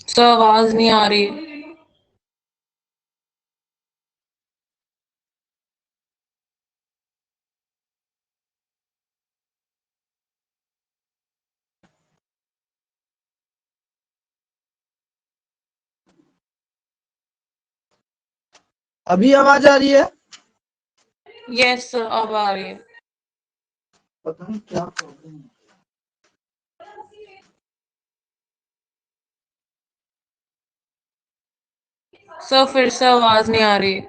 Sir आवाज नहीं आ रही। अभी आवाज आ रही है? यस सर, अब आ रही है। पता नहीं क्या प्रॉब्लम है। सर फिर से आवाज नहीं आ रही।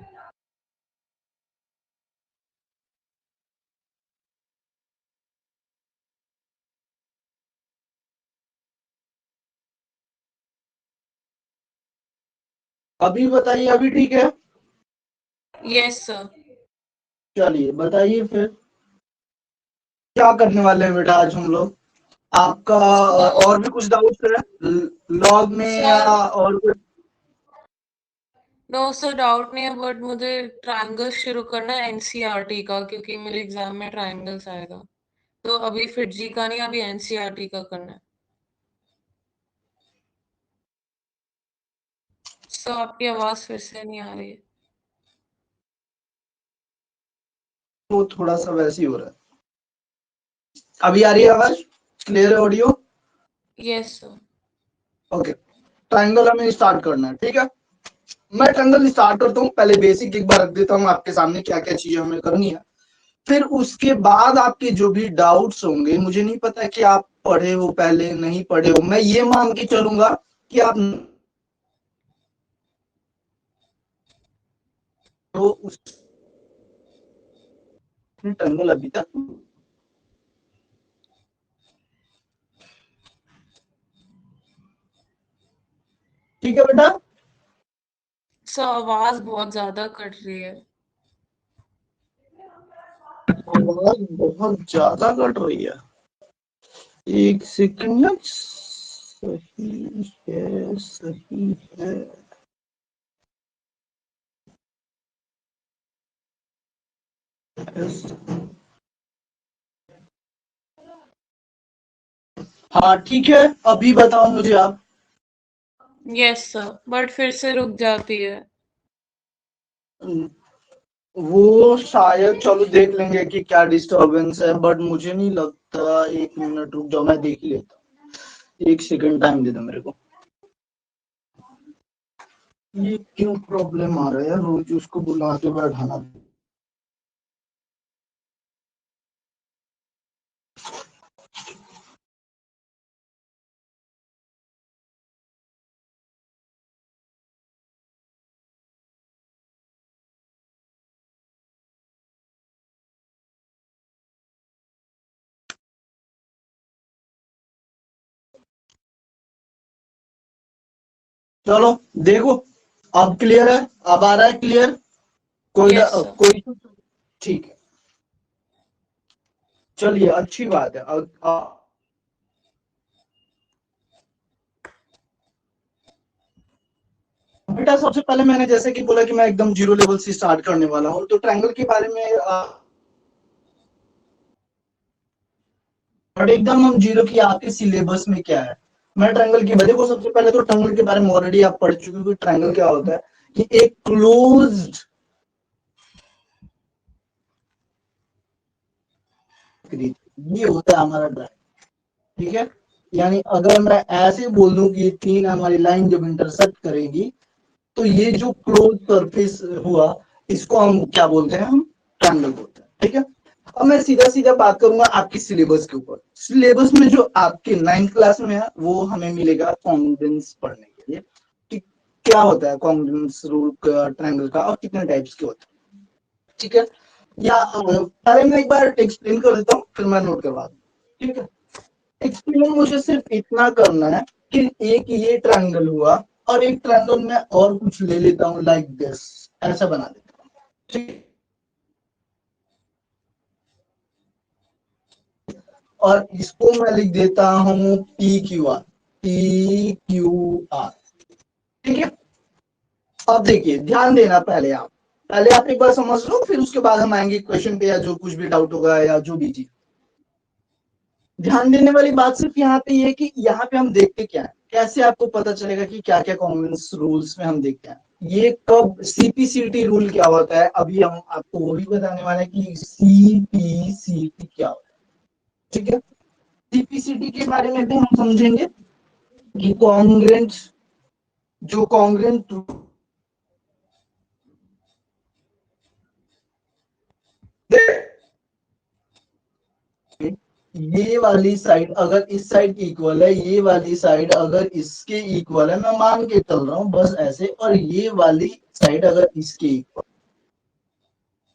अभी बताइए, अभी ठीक है? Yes sir. चलिए बताइए फिर क्या करने वाले हैं बेटा आज हम लोग। आपका और भी कुछ डाउट है लॉग में या सर और कुछ? नो सर, डाउट नहीं है, बट मुझे ट्रायंगल शुरू करना है एनसीईआरटी का, क्योंकि मेरे एग्जाम में ट्रायंगल्स आएगा। तो अभी फिर जी का नहीं, अभी एनसीईआरटी का करना है। सर आपकी आवाज फिर से नहीं आ रही है। तो थोड़ा सा वैसे ही हो रहा है। अभी आ रही है आवाज? क्लियर है audio? Yes sir. Okay, triangle हमें स्टार्ट करना है, ठीक है। मैं ट्रायंगल स्टार्ट करता हूँ, पहले बेसिक एक बार रख देता हूँ आपके सामने क्या क्या चीजें हमें करनी है। फिर उसके बाद आपके जो भी डाउट्स होंगे, मुझे नहीं पता कि आप पढ़े हो पहले नहीं पढ़े हो, मैं ये मान के चलूंगा कि आप तो उस ट्रायंगल अभी तक ठीक है बेटा। सर आवाज बहुत ज्यादा कट रही है। आवाज बहुत ज्यादा कट रही है, एक सेकंड। सही है, सही है। हाँ ठीक है, अभी बताओ मुझे आप। यस सर, बट फिर से रुक जाती है। वो शायद चलो देख लेंगे कि क्या डिस्टरबेंस है, बट मुझे नहीं लगता। एक मिनट रुक जाओ, मैं देख ही लेता हूँ। एक सेकंड टाइम दे दो मेरे को। ये क्यों प्रॉब्लम आ रहा है, रोज उसको बुला के बैठाना। चलो देखो, अब क्लियर है? अब आ रहा है क्लियर? Yes sir. कोई ठीक है, चलिए अच्छी बात है। बेटा सबसे पहले मैंने जैसे कि बोला कि मैं एकदम जीरो लेवल से स्टार्ट करने वाला हूँ, तो ट्रायंगल के बारे में बट एकदम हम जीरो की आपके सिलेबस में क्या है। मैं ट्रायंगल की देखो, सबसे पहले तो ट्रायंगल के बारे में ऑलरेडी आप पढ़ चुके हो। ट्रायंगल क्या होता है कि एक क्लोज्ड, ये होता है हमारा ट्रायंगल, ठीक है। यानी अगर मैं ऐसे बोल दूं कि तीन हमारी लाइन जब इंटरसेक्ट करेगी, तो ये जो क्लोज सरफेस हुआ, इसको हम क्या बोलते हैं? हम ट्रायंगल बोलते हैं, ठीक है। अब मैं सीधा सीधा बात करूंगा आपकी सिलेबस के ऊपर। सिलेबस में जो आपके 9th क्लास में है, वो हमें मिलेगा कॉन्ग्रुएंस पढ़ने के लिए कि क्या होता है कॉन्ग्रुएंस रूल ट्रायंगल का और कितने टाइप्स के होते हैं, ठीक है। या पहले मैं एक बार एक्सप्लेन कर देता हूँ, फिर मैं नोट करवा दूँ, ठीक है। एक्सप्लेन मुझे सिर्फ इतना करना है कि एक ये ट्रायंगल हुआ और एक ट्रायंगल में और कुछ ले लेता हूँ, लाइक दिस, ऐसा बना देता हूँ, ठीक। और इसको मैं लिख देता हूँ P Q R, P Q are, ठीक है। अब देखिए, ध्यान देना, पहले आप एक बार समझ लो, फिर उसके बाद हम आएंगे क्वेश्चन पे, या जो कुछ भी डाउट होगा या जो भी चीज। ध्यान देने वाली बात सिर्फ यहाँ पे ये है कि यहाँ पे हम देखते क्या है कैसे आपको पता चलेगा कि क्या क्या कॉन्ग्रुएंस रूल्स में हम देखते हैं? ये कब सीपीसीटी रूल क्या होता है, अभी हम आपको वो भी बताने वाले हैं कि सीपीसीटी क्या होता है। ठीक है, सीपीसीटी के बारे में भी हम समझेंगे कि कॉन्ग्रुएंट, जो कॉन्ग्रुएंट ये वाली साइड अगर इस साइड की इक्वल है, ये वाली साइड अगर इसके इक्वल है, मैं मान के चल रहा हूं बस ऐसे, और ये वाली साइड अगर इसके इक्वल,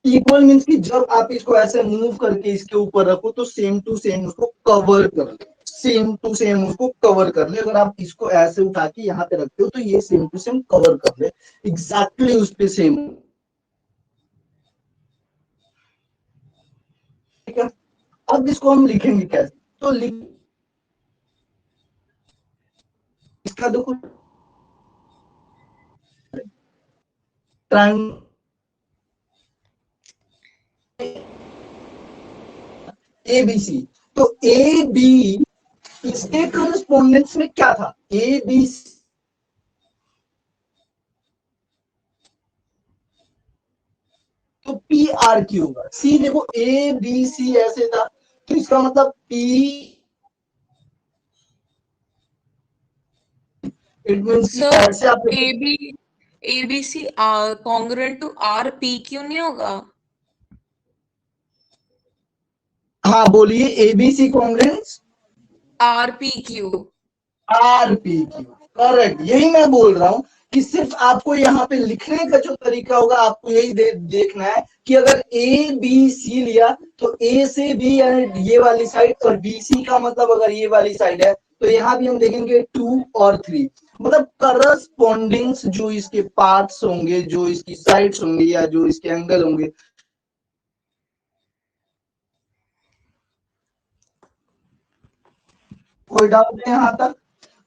इक्वल मीन्स कि जब आप इसको ऐसे मूव करके इसके ऊपर रखो तो सेम टू सेम उसको कवर कर ले, सेम टू सेम उसको कवर कर ले। अगर आप इसको ऐसे उठा के यहाँ पे रखते हो तो ये सेम टू सेम कवर कर ले, एग्जैक्टली उस पे सेम। ठीक है, अब इसको हम लिखेंगे कैसे, तो लिख इसका देखो ट्राइंगल ए बी सी, तो ए बी इसके करस्पॉन्डेंस में क्या था, ए बी सी, तो पी आर क्यू होगा। सी देखो ए बी सी ऐसे था, तो इसका मतलब पी, इट मीन्स कि सर ऐसे आप A B A B C congruent to R P Q नहीं होगा? हाँ बोलिए, A B C congruence R P Q. R P Q, correct, यही मैं बोल रहा हूं कि सिर्फ आपको यहाँ पे लिखने का जो तरीका होगा आपको यही देखना है कि अगर ए बी सी लिया तो ए से बी यानी ये वाली साइड, और बी सी का मतलब अगर ये वाली साइड है तो यहाँ भी हम देखेंगे 2 और 3, मतलब करस्पॉन्डिंग्स जो इसके पार्ट्स होंगे, जो इसकी साइड्स होंगे या जो इसके एंगल होंगे। कोई डाउट है यहाँ तक?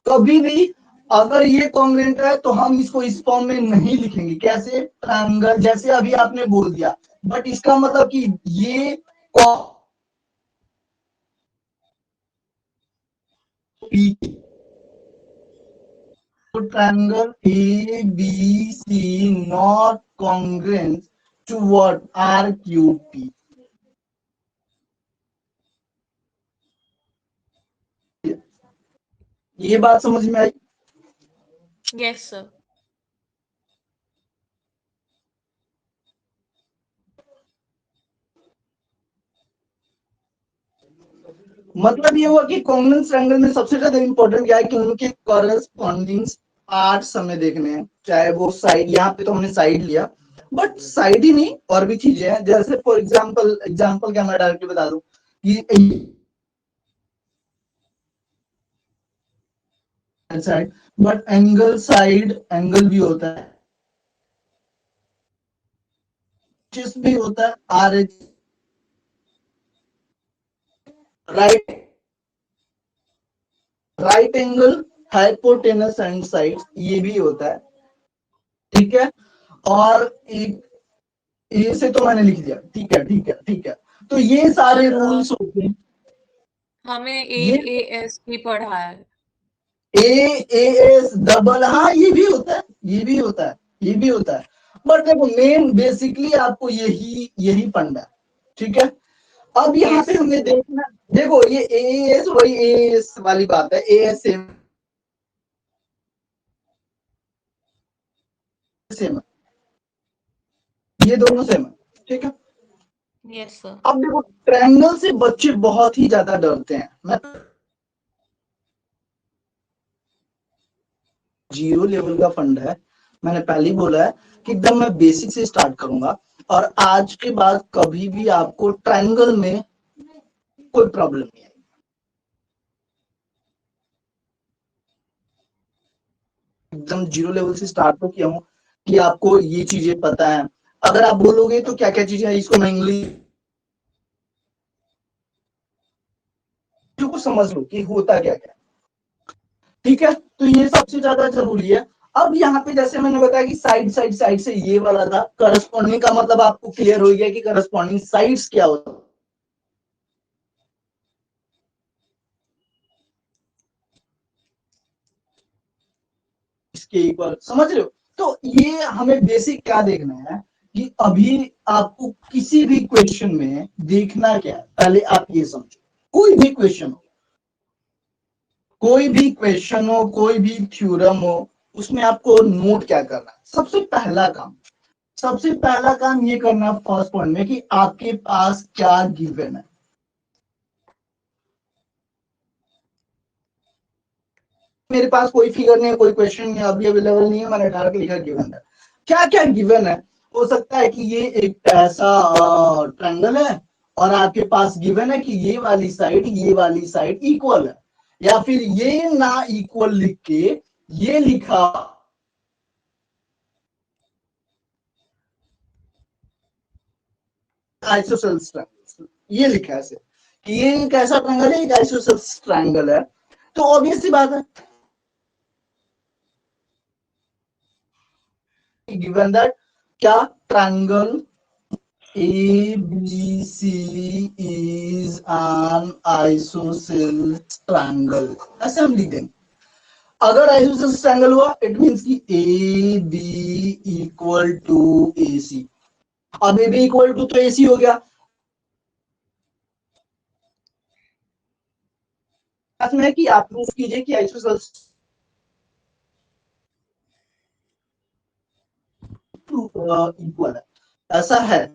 कभी भी अगर ये कॉन्ग्रुएंट है तो हम इसको इस फॉर्म में नहीं लिखेंगे, कैसे, ट्रायंगल, जैसे अभी आपने बोल दिया, बट इसका मतलब कि ये triangle ABC not congruent to what, RQP। ये बात समझ में आई? Yes sir. मतलब ये हुआ कि कॉन्ग्रुएंट ट्रायंगल में सबसे ज्यादा इंपॉर्टेंट क्या है कि उनके करस्पॉन्डिंग पार्ट्स हमें देखने हैं, चाहे वो साइड, यहाँ पे तो हमने साइड लिया, बट साइड ही नहीं और भी चीजें हैं, जैसे फॉर एग्जाम्पल, एग्जाम्पल क्या मैं डायरेक्टली बता दूं कि side, but angle side angle भी होता है, भी होता है, R H, right, right angle, hypotenuse and side, ये भी होता है। ठीक है, और एक ए से तो मैंने लिख दिया, ठीक है ठीक है ठीक है, तो ये सारे सर रूल्स होते हैं। हमें ए ये ए एस भी पढ़ा है। ए एस डबल, हाँ ये भी होता है, ये भी होता है, ये भी होता है, बट देखो मेन बेसिकली आपको यही यही पढ़ना है। ठीक है, अब यहाँ यस पे हमें देखना, देखो ये ए एस वही ए एस वाली बात है, ए एस सेम सेम है, ये दोनों सेम है। ठीक है, यस सर। अब देखो ट्रायंगल से बच्चे बहुत ही ज्यादा डरते हैं, मैं जीरो लेवल का फंड है, मैंने पहले ही बोला है कि एकदम मैं बेसिक से स्टार्ट करूंगा, और आज के बाद कभी भी आपको ट्रायंगल में कोई प्रॉब्लम नहीं है, एकदम जीरो लेवल से स्टार्ट तो किया हूँ कि आपको ये चीजें पता है। अगर आप बोलोगे तो क्या क्या चीजें है, इसको मैं इंग्लिश को समझ लो कि होता क्या क्या। ठीक है, तो ये सबसे ज्यादा जरूरी है। अब यहाँ पे जैसे मैंने बताया कि साइड साइड साइड से ये वाला था, करस्पॉन्डिंग का मतलब आपको क्लियर हो गया कि करस्पॉन्डिंग साइड्स क्या होता है। इसके इक्वल, समझ रहे हो? तो ये हमें बेसिक क्या देखना है कि अभी आपको किसी भी क्वेश्चन में देखना क्या है, पहले आप ये समझो। कोई भी क्वेश्चन हो, कोई भी क्वेश्चन हो, कोई भी थ्योरम हो, उसमें आपको नोट क्या करना है? सबसे पहला काम ये करना फर्स्ट पॉइंट में कि आपके पास क्या गिवन है। मेरे पास कोई फिगर नहीं है, कोई क्वेश्चन नहीं अभी अवेलेबल नहीं है, मैंने डायरेक्ट लिखा गिवन है। क्या क्या गिवन है? हो सकता है कि ये एक ऐसा ट्रायंगल है और आपके पास गिवन है कि ये वाली साइड इक्वल है, या फिर ये ना इक्वल लिख के ये लिखा आइसोसेल्स ट्रायंगल, ये लिखा है ऐसे कि ये एक ऐसा ट्रायंगल है, एक आइसोसेल्स ट्रायंगल है। तो ऑब्वियस सी बात है, गिवन दैट क्या triangle ABC is an isosceles triangle, ऐसे हम लिख देंगे। अगर आइसोसेल्स ट्रायंगल हुआ इट मींस कि AB इक्वल टू AC। अब AB इक्वल टू तो AC हो गया, में कि आप प्रूफ कीजिए कि आइसोसेल्स इक्वल है, ऐसा है,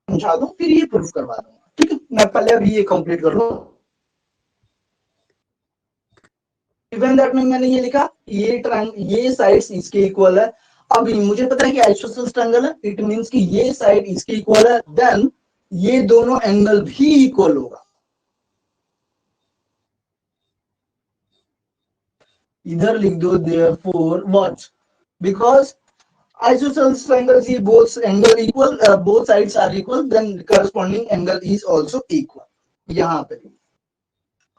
समझा दूं फिर ये प्रूफ करवा दूंगा। ठीक है, मैं पहले अभी ये कंप्लीट कर लूं। गिवन दैट में मैंने ये लिखा ये साइड्स इसके इक्वल है। अभी मुझे पता है कि आइसोसेल्स ट्रायंगल है, इट मींस कि ये साइड इसके इक्वल है, देन ये दोनों एंगल भी इक्वल होगा। इधर लिख दो therefore what, because isosceles triangles ये both angle equal, both sides are equal, then corresponding angle is also equal। यहाँ पे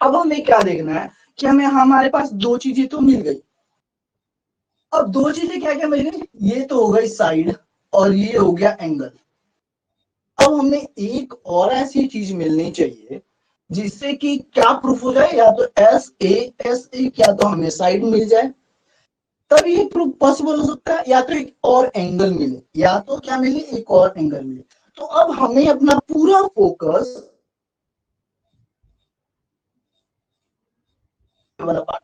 अब हमें क्या देखना है कि हमें हमारे पास दो चीजें तो मिल गई। अब दो चीजें क्या क्या मिल गई, ये तो हो गई साइड और ये हो गया एंगल। अब हमें एक और ऐसी चीज मिलनी चाहिए जिससे कि क्या प्रूफ हो जाए, या तो एस ए क्या तो हमें साइड मिल जाए, तब ये प्रूफ पॉसिबल हो सकता है, या तो एक और एंगल मिले, या तो क्या मिले, एक और एंगल मिले। तो अब हमें अपना पूरा फोकस वाला पार्ट,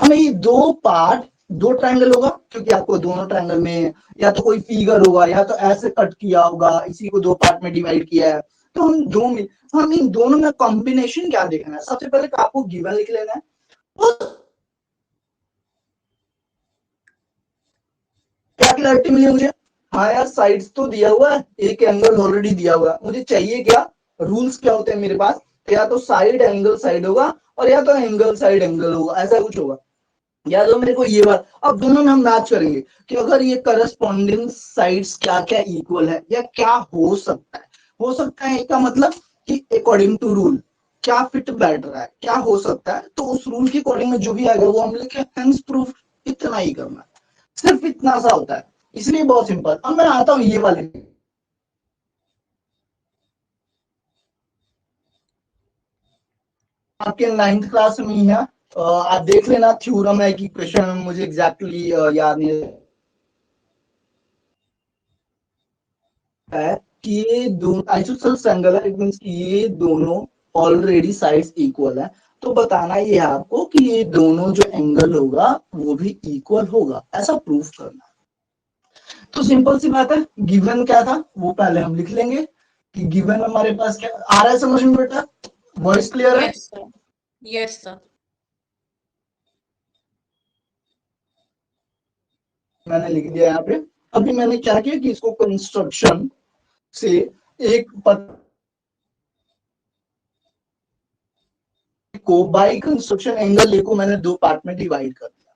हमें ये दो पार्ट, दो ट्रायंगल होगा क्योंकि आपको दोनों ट्रायंगल में या तो कोई फिगर होगा या तो ऐसे कट किया होगा, इसी को दो पार्ट में डिवाइड किया है। तो हम इन दोनों में कॉम्बिनेशन क्या देखना है, सबसे पहले तो आपको गिवन लिख लेना है। क्या क्लैरिटी मिली मुझे? हाँ यार, साइड्स तो दिया हुआ है, एक एंगल ऑलरेडी दिया हुआ है, मुझे चाहिए क्या, रूल्स क्या होते हैं मेरे पास, या तो साइड एंगल साइड होगा और या तो एंगल साइड एंगल होगा, ऐसा कुछ होगा। या तो मेरे को ये बात, अब दोनों में हम मैच करेंगे कि अगर ये करस्पॉन्डिंग साइड्स क्या क्या इक्वल है या क्या हो सकता है। हो सकता है इसका मतलब कि अकॉर्डिंग टू रूल क्या फिट बैठ रहा है, क्या हो सकता है, तो उस रूल के अकॉर्डिंग में जो भी आएगा वो हम लिखे, हेंस प्रूफ। इतना ही करना है, सिर्फ इतना सा होता है, इसलिए बहुत सिंपल। अब मैं आता हूँ ये वाले, आपके 9th क्लास में ही है, आप देख लेना, थ्योरम है कि क्वेश्चन, मुझे एग्जैक्टली याद नहीं है कि ये दोनों आइसोसेल्स ट्रायंगल है, इट मींस कि ये दोनों ऑलरेडी साइड्स इक्वल है। तो बताना ये है आपको कि ये दोनों जो एंगल होगा वो भी इक्वल होगा, ऐसा प्रूफ करना। तो सिंपल सी बात है, गिवन क्या था वो पहले हम लिख लेंगे कि गिवन हमारे पास क्या आ रहा है, समझ में बेटा? वॉइस क्लियर है? Yes sir, yes sir. मैंने लिख दिया यहाँ पे। अभी मैंने क्या किया कि इसको कंस्ट्रक्शन से एक पद को बाई कंस्ट्रक्शन एंगल को मैंने दो पार्ट में डिवाइड कर दिया।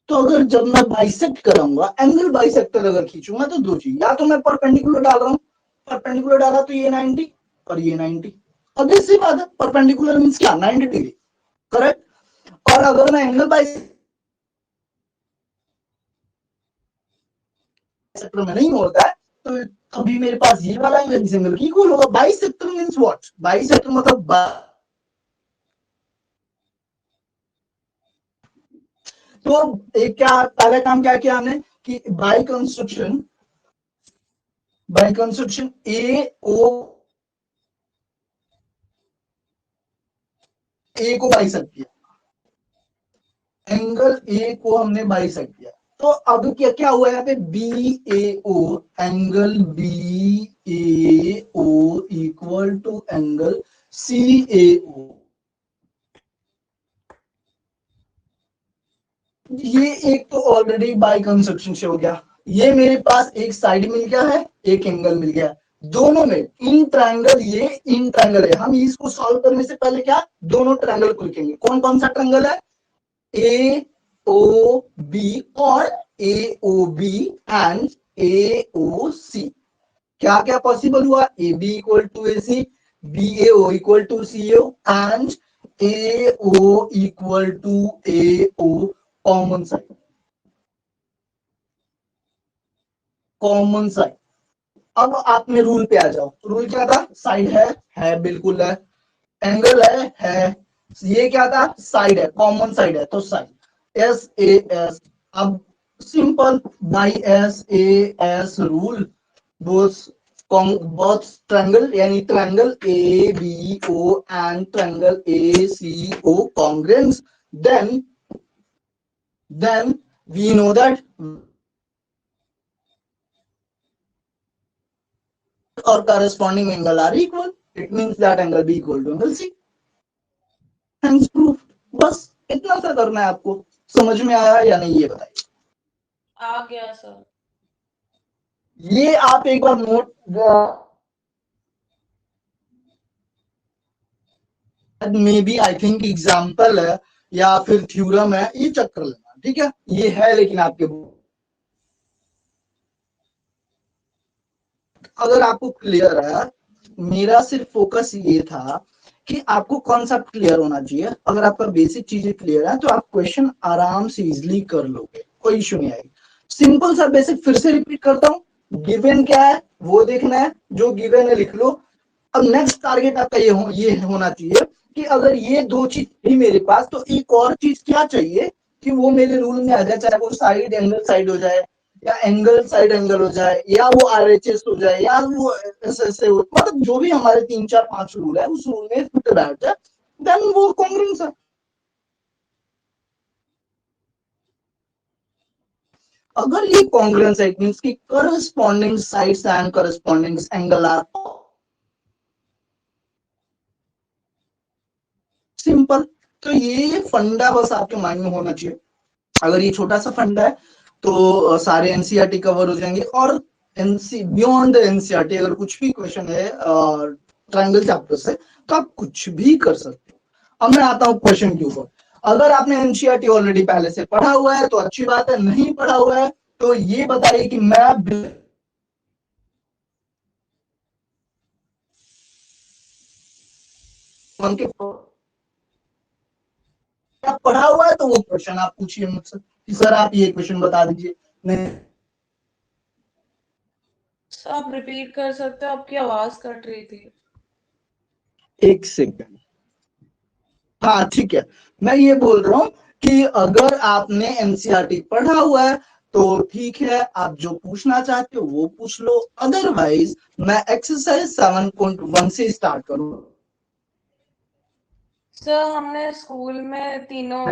तो अगर जब मैं बाइसेक्ट कराऊंगा, एंगल बाइसेक्टर अगर खींचूंगा तो दो चीज, या तो मैं परपेंडिकुलर डाल रहा हूँ, परपेंडिकुलर डाला तो ये 90 और ये 90, अब इसी बात है, परपेंडिकुलर मींस क्या, 90 डिग्री, करेक्ट। और अगर मैं एंगल बाइसेक्टर में नहीं होता है तो तभी मेरे पास ये वाला एंगल इस एंगल की इक्वल होगा। बाइसेक्टर मींस व्हाट, बाइसेक्टर मतलब तो एक क्या पहला काम क्या किया हमने कि बाय कंस्ट्रक्शन ए को बाइसेक्ट किया, एंगल ए को हमने बाइसेक्ट किया। तो अब क्या क्या हुआ यहाँ पे B A O, angle B A O equal to angle C A O. ये एक तो ऑलरेडी बाय कंस्ट्रक्शन से हो गया, ये मेरे पास एक साइड मिल गया है, एक एंगल मिल गया, दोनों में इन ट्रायंगल, ये इन ट्रायंगल है। हम इसको सॉल्व करने से पहले क्या दोनों ट्रायंगल को लिखेंगे। कौन कौन सा ट्रायंगल है, ए ओ बी और ए ओ बी एंड ए ओ सी। क्या क्या पॉसिबल हुआ, A B equal to A C, B A O equal to C O and A O equal to A O common side, common side. अब आपने rule पे आ जाओ, rule क्या था, side है बिल्कुल है, एंगल है, ये क्या था साइड है, कॉमन साइड है, तो साइड एस ए एस। अब simple by S A S rule, both both triangle यानी triangle A B O and triangle A C O congruence, then we know that or corresponding angle are equal. It means that angle B equal to angle C. Hence proof. बस इतना सा करना है आपको। समझ में आया या नहीं ये बताइए। आ गया सर। ये आप एक बार नोट में भी आई थिंक एग्जाम्पल है या फिर थ्योरम है, ये चेक कर लेना, ठीक है। ये है लेकिन आपके, अगर आपको क्लियर है, मेरा सिर्फ फोकस ये था कि आपको कॉन्सेप्ट क्लियर होना चाहिए। अगर आपका बेसिक चीजें क्लियर है तो आप क्वेश्चन आराम से इजीली कर लोगे, कोई इशू नहीं आएगी। सिंपल सा बेसिक फिर से रिपीट करता हूँ, गिवन क्या है वो देखना है, जो गिवन है लिख लो। अब नेक्स्ट टारगेट आपका ये होना चाहिए कि अगर ये दो चीज थी मेरे पास तो एक और चीज क्या चाहिए कि वो मेरे रूल में आ जाए, चाहे वो साइड एंगल साइड हो जाए या एंगल साइड एंगल हो जाए या वो आरएचएस हो जाए या वो ऐसे हो, मतलब जो भी हमारे 3 4 5 रूल है उस रूल में फिट बैठ जाए, देन वो कॉन्ग्रुएंस है। अगर ये कॉन्ग्रुएंस है इट मींस कि corresponding sides and corresponding angle are simple. तो ये फंडा बस आपके माइंड में होना चाहिए। अगर ये छोटा सा फंडा है तो सारे एनसीईआरटी कवर हो जाएंगे। और बियॉन्ड एनसीईआरटी अगर कुछ भी क्वेश्चन है ट्रायंगल चैप्टर से तो आप कुछ भी कर सकते हो। अब मैं आता हूँ क्वेश्चन के ऊपर। अगर आपने एनसीईआरटी ऑलरेडी पहले से पढ़ा हुआ है तो अच्छी बात है, नहीं पढ़ा हुआ है तो ये बताइए कि मैं आप पढ़ा हुआ है तो वो क्वेश्चन आप पूछिए मुझसे कि सर आप ये क्वेश्चन बता दीजिए। नहीं सर आप रिपीट कर सकते हो, आपकी आवाज कट रही थी। एक सेकंड, हाँ ठीक है। मैं ये बोल रहा हूँ कि अगर आपने एनसीईआरटी पढ़ा हुआ है तो ठीक है, आप जो पूछना चाहते हो वो पूछ लो। अदरवाइज मैं एक्सरसाइज 7.1 से स्टार्ट करूँ। सर हमने स्कूल में तीनों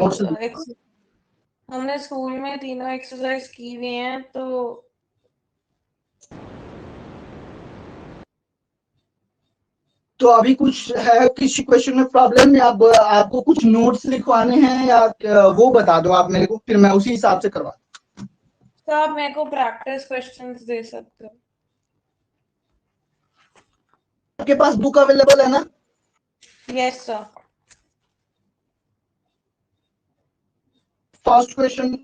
एक्सरसाइज की हुई हैं तो तो अभी कुछ है किसी क्वेश्चन में प्रॉब्लम या आपको कुछ नोट्स लिखवाने हैं या वो बता दो आप मेरे को, फिर मैं उसी हिसाब से करवा। सर आप मेरे को प्रैक्टिस क्वेश्चंस दे सकते हो। आपके पास बुक अवेलेबल है ना? Yes sir. First question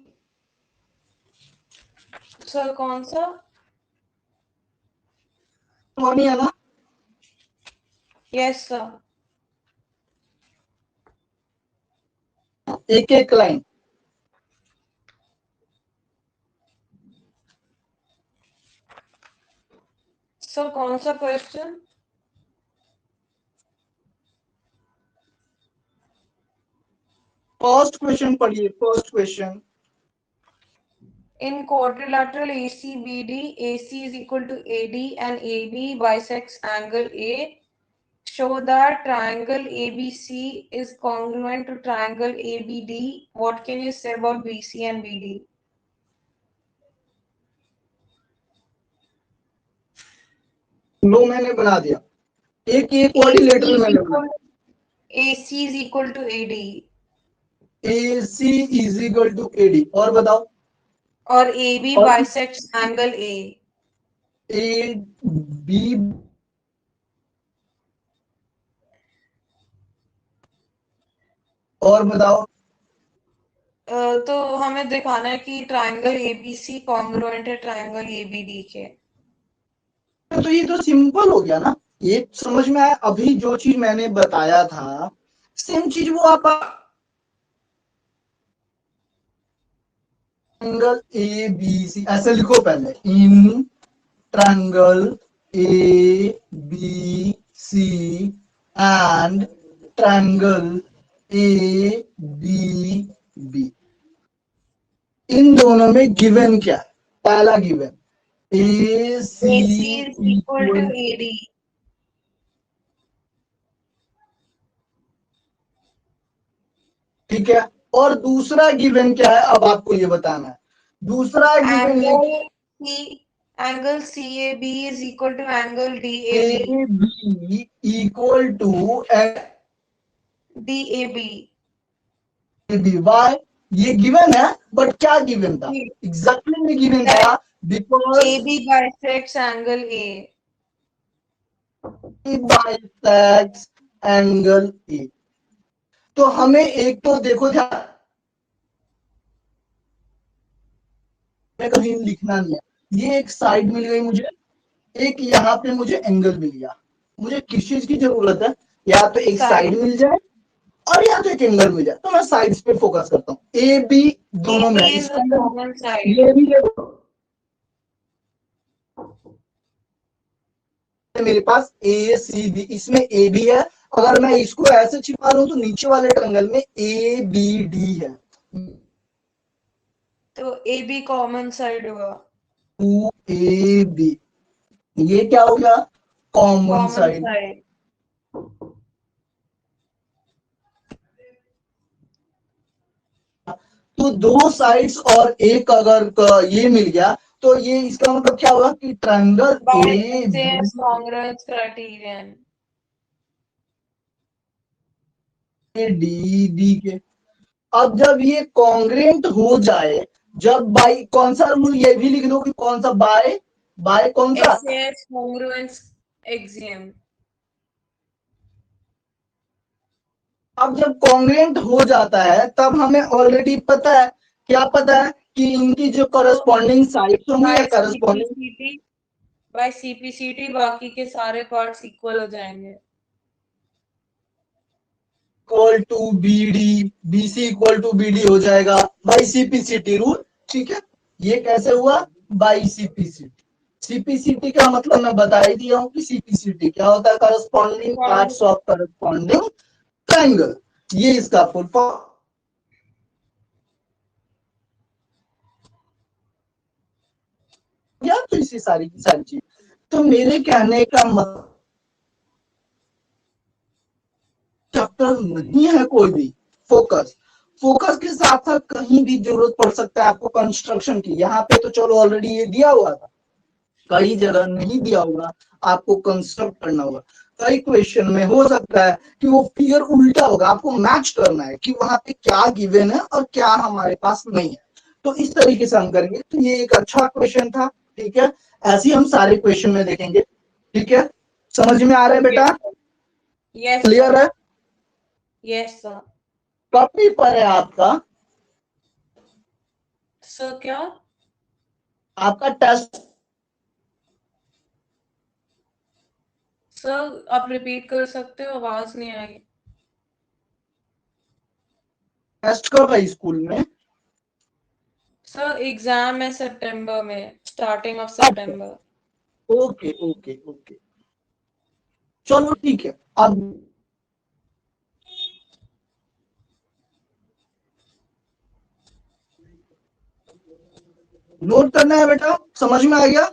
sir कौन सा? नहीं है ना? Yes sir. एक एक लाइन। सर कौन सा क्वेश्चन? फर्स्ट क्वेश्चन पढ़िए, first question. In quadrilateral ACBD, AC is equal to AD and AB bisects angle A. Show that triangle ABC is congruent to triangle ABD. What can you say about BC and BD? लो मैंने बना दिया, एक quadrilateral मैंने बनाया, AC is equal to AD AC is equal to AD, और बताओ, और AB और bisects angle A. AB, और बताओ, तो हमें दिखाना है कि ट्रायंगल ABC कॉन्ग्रुएंट है ट्रायंगल ABD के। तो ये तो सिंपल हो गया ना, ये समझ में आया। अभी जो चीज मैंने बताया था सेम चीज वो आप ट्रायंगल ए बी सी ऐसे लिखो पहले, in triangle A B C and triangle A B B, इन दोनों में गिवन क्या है? पहला given A C AC is equal to equal, AD. ठीक है, और दूसरा गिवन क्या है अब आपको ये बताना है। दूसरा गिवन है कि angle CAB is equal to angle A DAB. B equal to DAB. B Y, ये गिवन है, बट क्या गिवन था एग्जैक्टली में गिवन था, because AB bisects angle A. Bisects angle A. तो हमें एक तो देखो ध्यान में कहीं लिखना नहीं है, ये एक साइड मिल गई मुझे, एक यहाँ पे मुझे एंगल मिल गया। मुझे किस चीज की जरूरत है? या तो एक साइड मिल जाए और या तो एक एंगल मिल जाए, तो मैं साइड्स पे फोकस करता हूँ। ए बी दोनों में इसका कॉमन साइड। ये भी देखो, मेरे पास ए सी बी, इसमें ए बी है, अगर मैं इसको ऐसे छिपा लूं तो नीचे वाले ट्रायंगल में ए बी डी है, तो AB कॉमन साइड हुआ। टू ए बी, ये क्या हो गया? Common common side. साइड। तो दो साइड्स और एक अगर ये मिल गया तो ये इसका मतलब क्या हुआ कि triangle A B congruence criterion. D D के। अब जब ये कॉन्ग्रेंट हो जाए, जब बाई कौन सा रूल, ये भी लिख दो कि कौन सा बाय, बाय कौन सा, SAS कॉन्ग्रुएंस एक्सियम। अब जब कॉन्ग्रेंट हो जाता है तब हमें ऑलरेडी पता है, क्या पता है कि इनकी जो करस्पॉन्डिंग साइड्स होंगी या करस्पॉन्डिंग बाय CPCT बाकी के सारे पार्ट्स इक्वल हो जाएंगे। Equal to B D, B C equal to B D हो जाएगा बाई सीपीसीटी रूल। ठीक है, ये कैसे हुआ? By CPCT. सीपीसीटी का मतलब मैं बता ही दिया हूं कि सीपीसीटी क्या होता है, corresponding parts of corresponding triangle, ये इसका फुल फॉर्म। या तो इसी सारी की सारी चीज, तो मेरे कहने का मतलब चैप्टर नहीं है कोई भी, फोकस, फोकस के साथ साथ कहीं भी जरूरत पड़ सकता है आपको कंस्ट्रक्शन की। यहाँ पे तो चलो ऑलरेडी ये दिया हुआ था, कई जगह नहीं दिया होगा, आपको कंस्ट्रक्ट करना होगा। कई क्वेश्चन में हो सकता है कि वो फिगर उल्टा होगा, आपको मैच करना है कि वहां पे क्या गिवन है और क्या हमारे पास नहीं है। तो इस तरीके से हम करेंगे, तो ये एक अच्छा क्वेश्चन था। ठीक है, ऐसे ही हम सारे क्वेश्चन में देखेंगे। ठीक है, समझ में आ रहा है बेटा? यस क्लियर है? Yes sir. कब पेपर है आपका? सर क्या? आपका टेस्ट सर आप रिपीट कर सकते हो, आवाज नहीं आई। टेस्ट कब है स्कूल में? सर एग्जाम है सितंबर में, स्टार्टिंग ऑफ अच्छा, सितंबर। ओके ओके ओके, चलो ठीक है। अब नोट करना है बेटा, समझ में आ गया?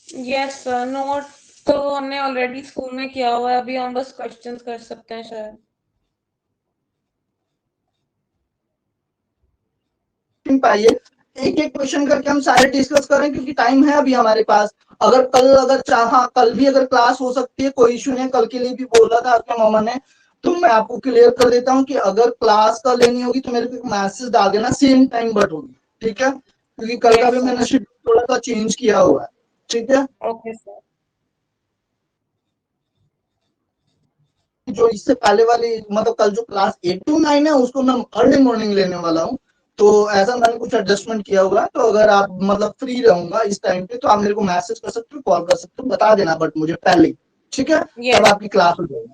यस सर, नोट तो हमने ऑलरेडी स्कूल में किया हुआ है, अभी हम बस क्वेश्चंस कर सकते हैं शायद। पाइए, एक एक क्वेश्चन करके हम सारे डिस्कस करें, क्योंकि टाइम है अभी हमारे पास। अगर चाहा कल भी अगर क्लास हो सकती है, कोई इशू नहीं, कल के लिए भी बोला था आपके मामा ने, तो मैं आपको क्लियर कर देता हूँ कि अगर क्लास कल लेनी होगी तो मेरे को मैसेज डाल देना, सेम टाइम बट होगी, ठीक है? क्योंकि कल का यस भी सर। मैंने शेड्यूल थोड़ा सा चेंज किया हुआ है, ठीक है? Okay sir. जो इससे पहले वाली मतलब कल जो क्लास 8 to 9 है उसको मैं अर्ली मॉर्निंग लेने वाला हूँ, तो ऐसा मैंने कुछ एडजस्टमेंट किया हुआ है। तो अगर आप मतलब फ्री रहूंगा इस टाइम पे तो आप मेरे को मैसेज कर सकते हो, कॉल कर सकते हो, बता देना बट मुझे पहले ही, ठीक है? तब यस। आपकी क्लास हो जाएगी,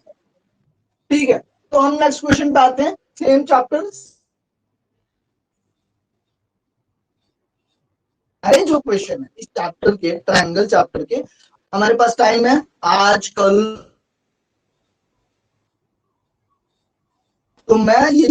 ठीक है? तो हम नेक्स्ट क्वेश्चन पे आते हैं, सेम चैप्टर। अरे जो क्वेश्चन है इस चैप्टर के, ट्रायंगल चैप्टर के, हमारे पास टाइम है आज कल, तो मैं ये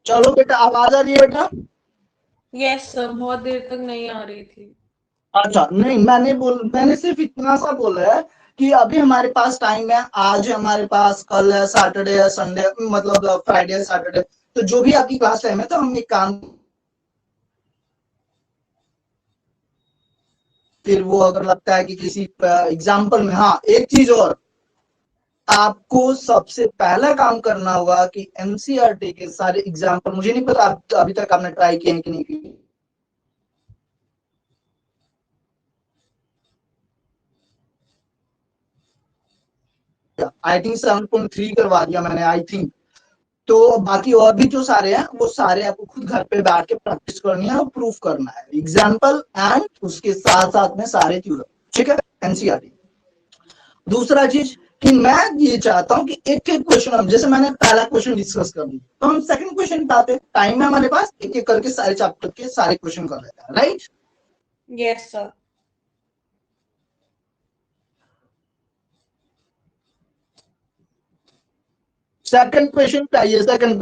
चलो बेटा, आवाज आ रही है बेटा? यस सर, बहुत देर तक नहीं आ रही थी। अच्छा नहीं, मैंने सिर्फ इतना सा बोला है कि अभी हमारे पास टाइम है, आज है हमारे पास, कल है, सैटरडे है, संडे मतलब फ्राइडे है, सैटरडे, तो जो भी आपकी क्लास टाइम है, तो हम एक काम, फिर वो अगर लगता है कि किसी एग्जाम्पल में, हाँ एक चीज और, आपको सबसे पहला काम करना होगा कि एनसीईआरटी के सारे एग्जाम्पल, मुझे नहीं पता अभी तक आपने ट्राई किए हैं कि नहीं किए, आई थिंक 7.3 करवा दिया मैंने, आई थिंक। तो बाकी और भी जो सारे हैं वो सारे आपको खुद घर पे बैठ के प्रैक्टिस करनी है और प्रूफ करना है, एग्जाम्पल एंड उसके साथ साथ में सारे थ्योरम, ठीक है? एनसीईआरटी। दूसरा चीज कि मैं ये चाहता हूं कि एक एक क्वेश्चन, हम जैसे मैंने पहला क्वेश्चन डिस्कस कर लिया, तो हम सेकंड क्वेश्चन पे आते हैं, टाइम है हमारे पास, एक एक करके सारे चैप्टर के सारे क्वेश्चन कर लेते हैं, right? Yes sir. Second question पे आइए, सेकंड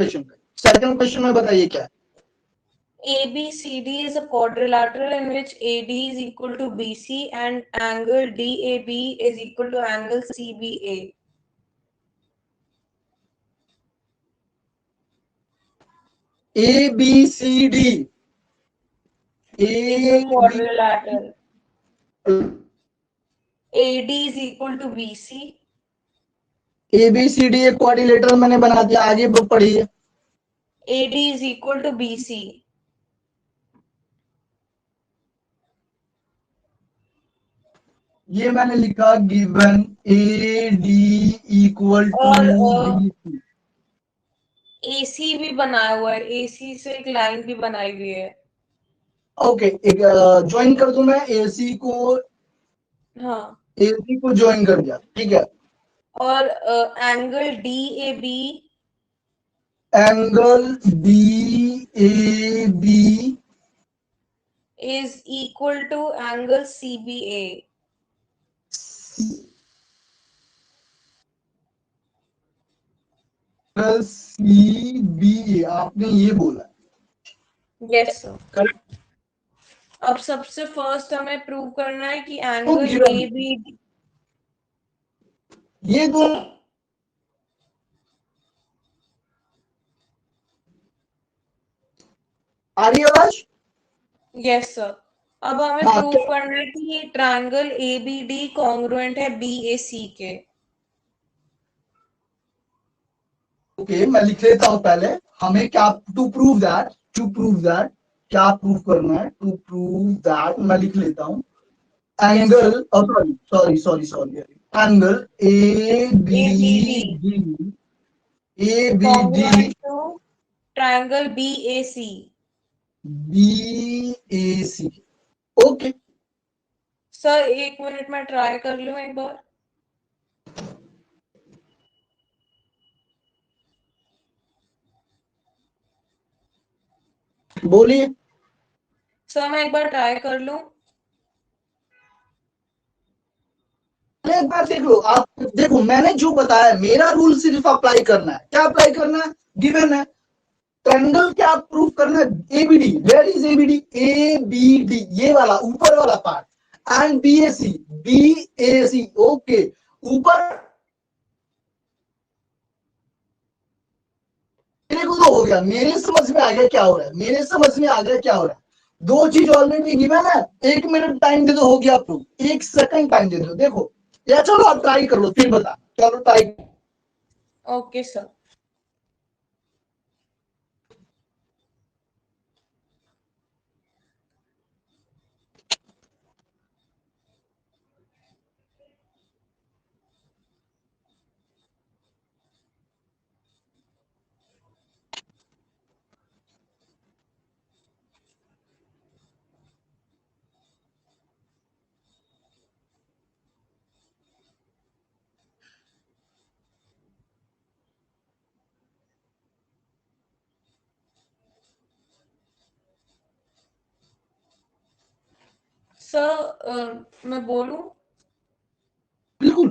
क्वेश्चन में बताइए क्या है? ABCD is a quadrilateral in which AD is equal to BC and angle DAB is equal to angle CBA. A B C D, Is a A B, quadrilateral. AD is equal to BC. A B C D एक coordinator मैंने बना दिया, आगे पढ़िए। AD is equal to BC. ये मैंने लिखा given A D equal to और बी सी। AC भी बनाया हुआ है, AC से एक लाइन भी बनाई हुई है। ओके, एक ज्वाइन कर दूं मैं एसी को, हाँ। एसी को ज्वाइन कर दिया, ठीक है? और angle DAB angle D A B is equal to angle CBA. C B A, आपने ये बोला, यस सर। करेक्ट? अब सबसे फर्स्ट हमें प्रूव करना है कि तो एंगल गिवन ABD, ये दो, आ रही है आवाज? Yes sir. अब हमें हाँ प्रूव क्या? करना है कि ये ट्रायंगल ABD कॉन्ग्रुएंट है BAC के। ओके, मैं लिख लेता हूं पहले, हमें क्या टू प्रूव दैट क्या प्रूव करना है, टू प्रूव दैट मैं लिख लेता हूं, yes angle, sir. Sorry, angle A B ABD D, A B D, congruent to triangle BAC। B A C, okay. Sir 1 minute में ट्राई कर लूं एक बार। बोलिए सर मैं एक बार ट्राई कर लूं। एक बार देख लो आप, देखो मैंने जो बताया मेरा रूल सिर्फ अप्लाई करना है। क्या अप्लाई करना है? गिवन है ट्रायंगल, क्या प्रूव करना है? ABD. Where is ABD? ABD ये वाला ऊपर वाला part and BAC. BAC okay ऊपर मेरे को तो हो गया, मेरे समझ में आ गया क्या हो रहा है, मेरे समझ में आ गया क्या हो रहा है। दो चीज ऑलरेडी गिवन है, 1 मिनट टाइम दे दो हो गया प्रूफ, 1 सेकंड टाइम दे दो देखो। या चलो आप ट्राई कर लो फिर बता, चलो ट्राई। Okay sir. सर मैं बोलूं? बिल्कुल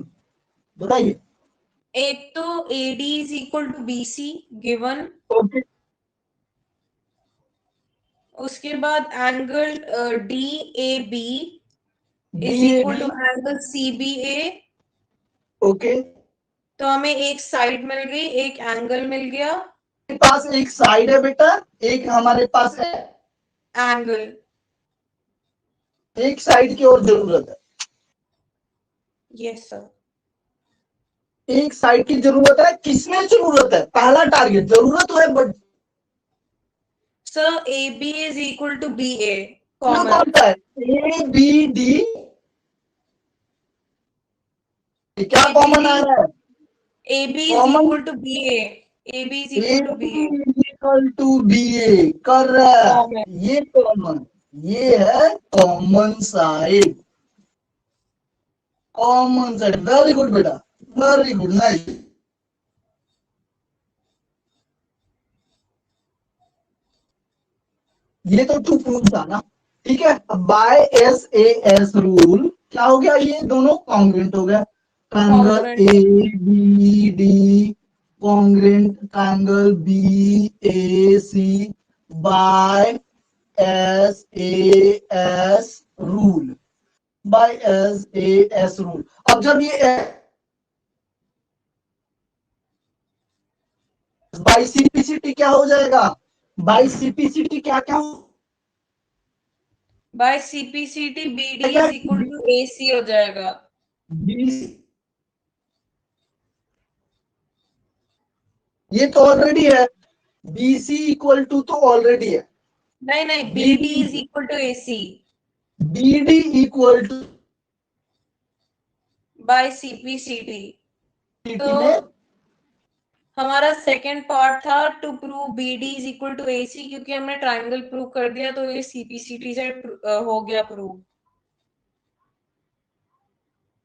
बताइए। एक तो AD is equal to BC given, okay उसके बाद angle DAB D is A equal B to angle CBA। Okay तो हमें एक साइड मिल गई, एक एंगल मिल गया। पास एक साइड है बेटा, एक हमारे पास है, एंगल। एक साइड की और जरूरत है, यस सर। एक साइड की जरूरत है। किसमें जरूरत है? पहला टारगेट जरूरत तो है but sir AB is equal to BA कौन कॉमन। सा है? ए बी डी क्या कॉमन ABD आ रहा है? AB is common equal to BA। AB is A equal to BA equal to B A कर रहा है, कॉमन। ये कॉमन, ये है common side. Common side very good बेटा, वेरी गुड नाइस। ये तो टू प्रूफ था ना, ठीक है। अब by S A S rule क्या हो गया, ये दोनों कॉन्ग्रुएंट हो गया। Triangle congruent. A B D congruent triangle B A C by S A S rule, by S A S rule. अब जब ये बाई सीपीसीटी क्या हो जाएगा? बाई सीपीसीटी क्या क्या हो बाय CPCT BD जाएगा? इज इक्वल टू AC हो जाएगा। ये तो ऑलरेडी है, बीसी इक्वल टू तो ऑलरेडी है, नहीं नहीं, BD BD is equal to AC BD equal to by CPCT। तो में हमारा सेकंड पार्ट था to prove BD is equal to AC, क्योंकि हमने ट्रायंगल प्रूव कर दिया तो ये CPCT से हो गया प्रूव।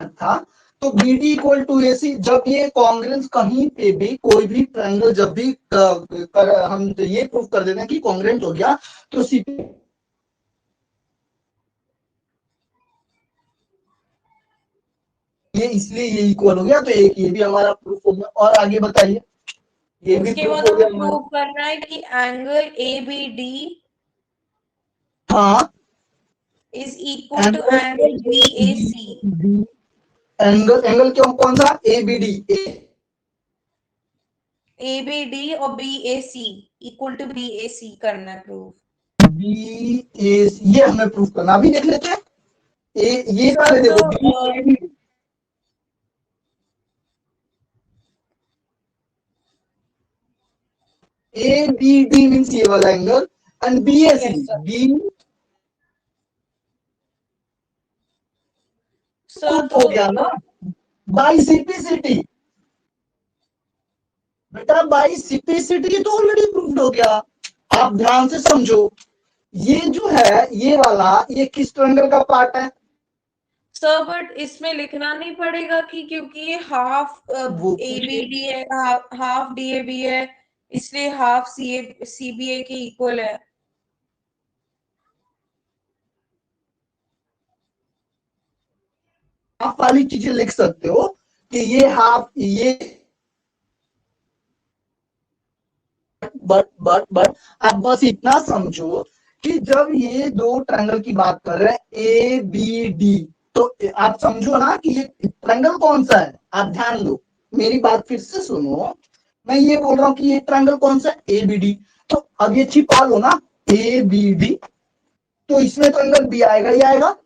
था। तो बीडी इक्वल टू एसी, जब ये कॉन्ग्रेंस कहीं पे भी कोई भी ट्रायंगल जब भी हम ये प्रूव कर देते हैं कि कॉन्ग्रेंट हो गया तो सीपी ये इसलिए ये इक्वल हो गया, तो एक ये भी हमारा प्रूफ हो गया। और आगे बताइए, ये भी उसके प्रूफ बाद हो गया हमें हमारा। प्रूव करना है कि एंगल ABD हाँ is equal to angle BAC। Angle angle क्यों कौन सा? ए बी डी ABD और BAC इक्वल टू BAC करना है प्रूव। बी ए, ये हमें प्रूफ करना, अभी देख लेते हैं। ये सारे देखो B A B D means ये वाला angle and B A C yes sir. B sir हो गया ना बाई सीपीसीटी। बेटा बाई सीपीसीटी तो ऑलरेडी प्रूव्ड हो गया। आप ध्यान से समझो, ये जो है ये वाला ये किस ट्रायंगल का पार्ट है? सर बट इसमें लिखना नहीं पड़ेगा कि क्योंकि ये हाफ वो ABD है, हाफ DAB है, इसलिए हाफ CBA के इक्वल है। हाफ वाली चीजें लिख सकते हो कि ये हाफ, ये बट आप बस इतना समझो कि जब ये दो ट्रायंगल की बात कर रहे हैं ए बी डी, तो आप समझो ना कि ये ट्रायंगल कौन सा है। आप ध्यान दो, मेरी बात फिर से सुनो। मैं ये बोल रहा हूँ कि ये ट्रायंगल कौन सा है, ए बी डी। तो अब ये छिपा लो ना, ए बी डी, तो इसमें ट्रायंगल बी आएगा ही आएगा,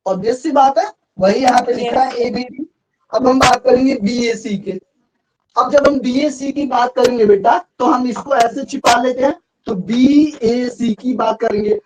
ऑब्वियस सी बात है, वही यहाँ पे लिखा है ए बी डी। अब हम बात करेंगे बी ए सी के। अब जब हम बी ए सी की बात करेंगे बेटा, तो हम इसको ऐसे छिपा लेते हैं, तो बी ए सी की बात करेंगे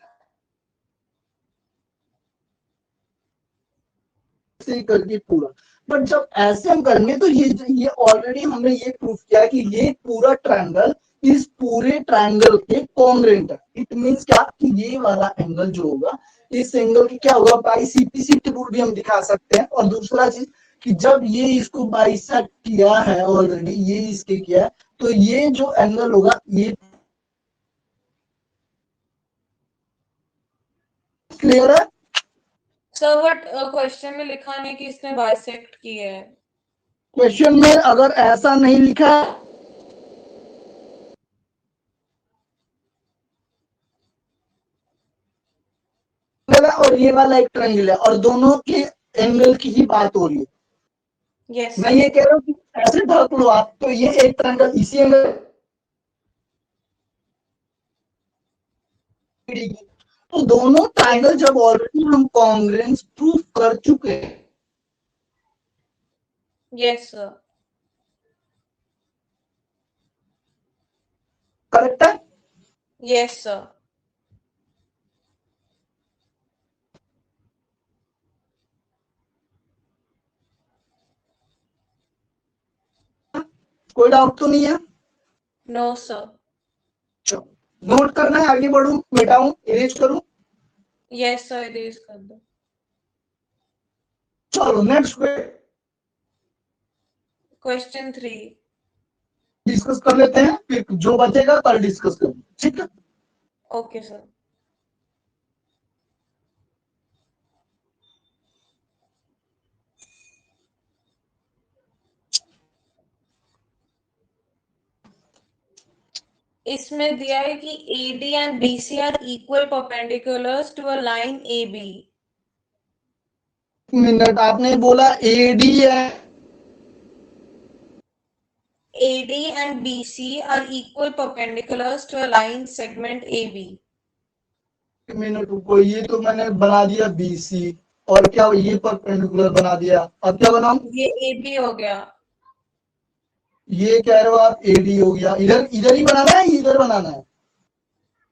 ऐसे करके पूरा। बट जब ऐसे हम करेंगे तो ये ऑलरेडी हमने ये प्रूफ किया कि ये पूरा ट्रायंगल इस पूरे ट्रायंगल के कॉन्ग्रेंट है। इट मींस क्या कि ये वाला एंगल जो होगा, इस एंगल की क्या होगा, बाइसिपिसिटी रूल भी हम दिखा सकते हैं। और दूसरा चीज कि जब ये इसको बाइसेक्ट किया है ऑलरेडी, ये इसके किया है, तो ये जो एंगल होगा ये क्लियर है। सर बट क्वेश्चन में लिखा नहीं कि इसने बाइसेक्ट किया है। क्वेश्चन में अगर ऐसा नहीं लिखा है और ये वाला एक ट्रायंगल है और दोनों के एंगल की ही बात हो रही है। यस मैं सर। ये कह रहा हूँ कि ऐसे ढक लो आप, तो ये एक ट्रायंगल इसी एंगल, तो दोनों ट्रायंगल जब ऑलरेडी हम कॉन्ग्रेंस प्रूफ कर चुके हैं, यस सर। करेक्ट है। Yes sir. कोई डाउट तो नहीं है। No sir. नोट करना है, आगे बढ़ू, मिटाऊं, इरेज करूं? यस सर, इरेज कर दो। चलो नेक्स्ट क्वेश्चन 3 डिस्कस कर लेते हैं, फिर जो बचेगा कल डिस्कस करेंगे, ठीक है। Okay sir. इसमें दिया है कि AD and BC are equal perpendiculars to a line AB। Minute, आपने बोला एडी है, AD and BC are equal perpendiculars to a line segment AB। Minute रुको, ये तो मैंने बना दिया बीसी, और क्या ये परपेंडिकुलर बना दिया, अब क्या बनाऊं? ये AB हो गया। ये कह रहे हो आप एडी हो गया, इधर इधर ही बनाना है, इधर बनाना है?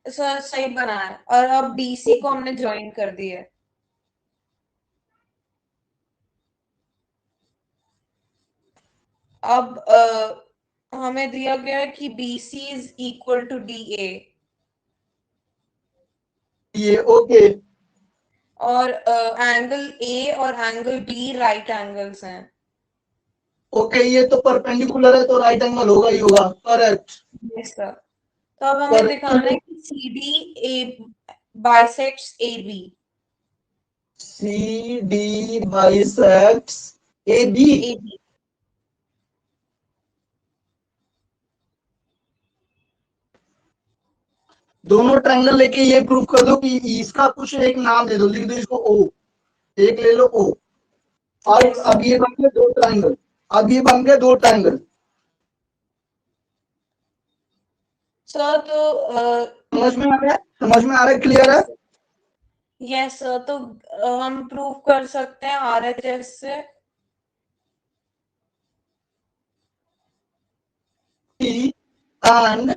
सर सही बना है, और अब BC को हमने ज्वाइन कर दिया है। अब हमें दिया गया है कि BC is equal to DA, ये ओके, और एंगल A और एंगल B राइट एंगल्स हैं। ओके, ये तो परपेंडिकुलर है तो राइट एंगल होगा ही होगा, करेक्ट। Yes sir. तो अब हमें दिखाना है कि CD A bisects AB। C D bisects A B. AB। दोनों ट्रायंगल लेके ये प्रूव कर दो कि इसका कुछ एक नाम दे दो, लिख दो इसको ओ, एक ले लो ओ। और यस अब सर। ये बन गए दो ट्रायंगल, अब ये बन गए दो ट्रायंगल। सर तो समझ में आ रहा है, समझ में आ रहा है, क्लियर है? यस सर, तो हम प्रूव कर सकते हैं RHS से। And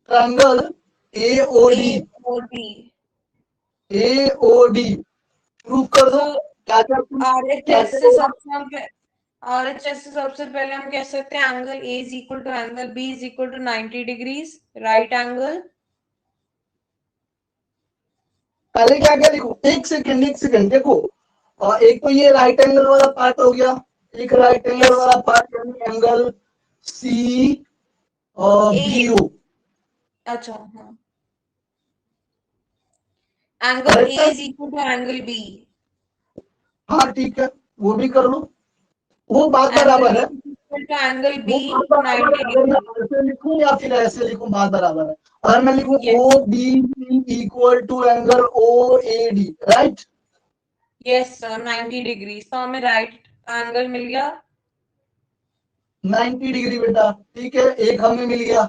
triangle AOD, AOD। AOD prove कर दो। तो क्या क्या RHS कैसे से होगा? सबसे हम RHS से सबसे पहले हम कह सकते हैं angle A is equal to angle B is equal to 90 degrees right angle. पहले क्या क्या लिखो, एक सेकंड एक सेकंड देखो, और एक तो ये राइट एंगल वाला पार्ट हो गया, एक राइट एंगल यस वाला पार्ट यानी एंगल सी और बी A। ओ, अच्छा हाँ, एंगल A करेक्ट है। Is equal to angle B। हाँ ठीक है, वो भी कर लो, वो बात एंगल बराबर है। का एंगल वो बी बात बराबर है, 90 अगर मैं डिग्री। ऐसे लिखूं या फिर ऐसे लिखूं बात बराबर है। अगर मैं लिखूं yes O B C equal to angle O A D, right. Yes sir, 90 degree तो हमें राइट एंगल मिल गया। 90 डिग्री बेटा, ठीक है, एक हमें मिल गया।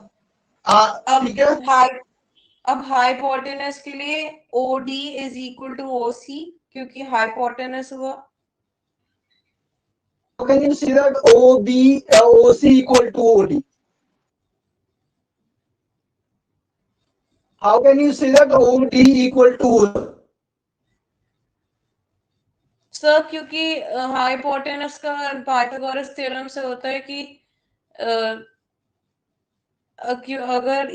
अब ठीक है। हाई अब हाइपोटेनस के लिए OD is equal to OC, क्योंकि हाइपोटेनस हुआ। So can you see that OB, OC equal to OD? How can you see that OD equal to OD? Sir क्योंकि हाइपोटेनस का पाइथागोरस थ्योरम से होता है कि अगर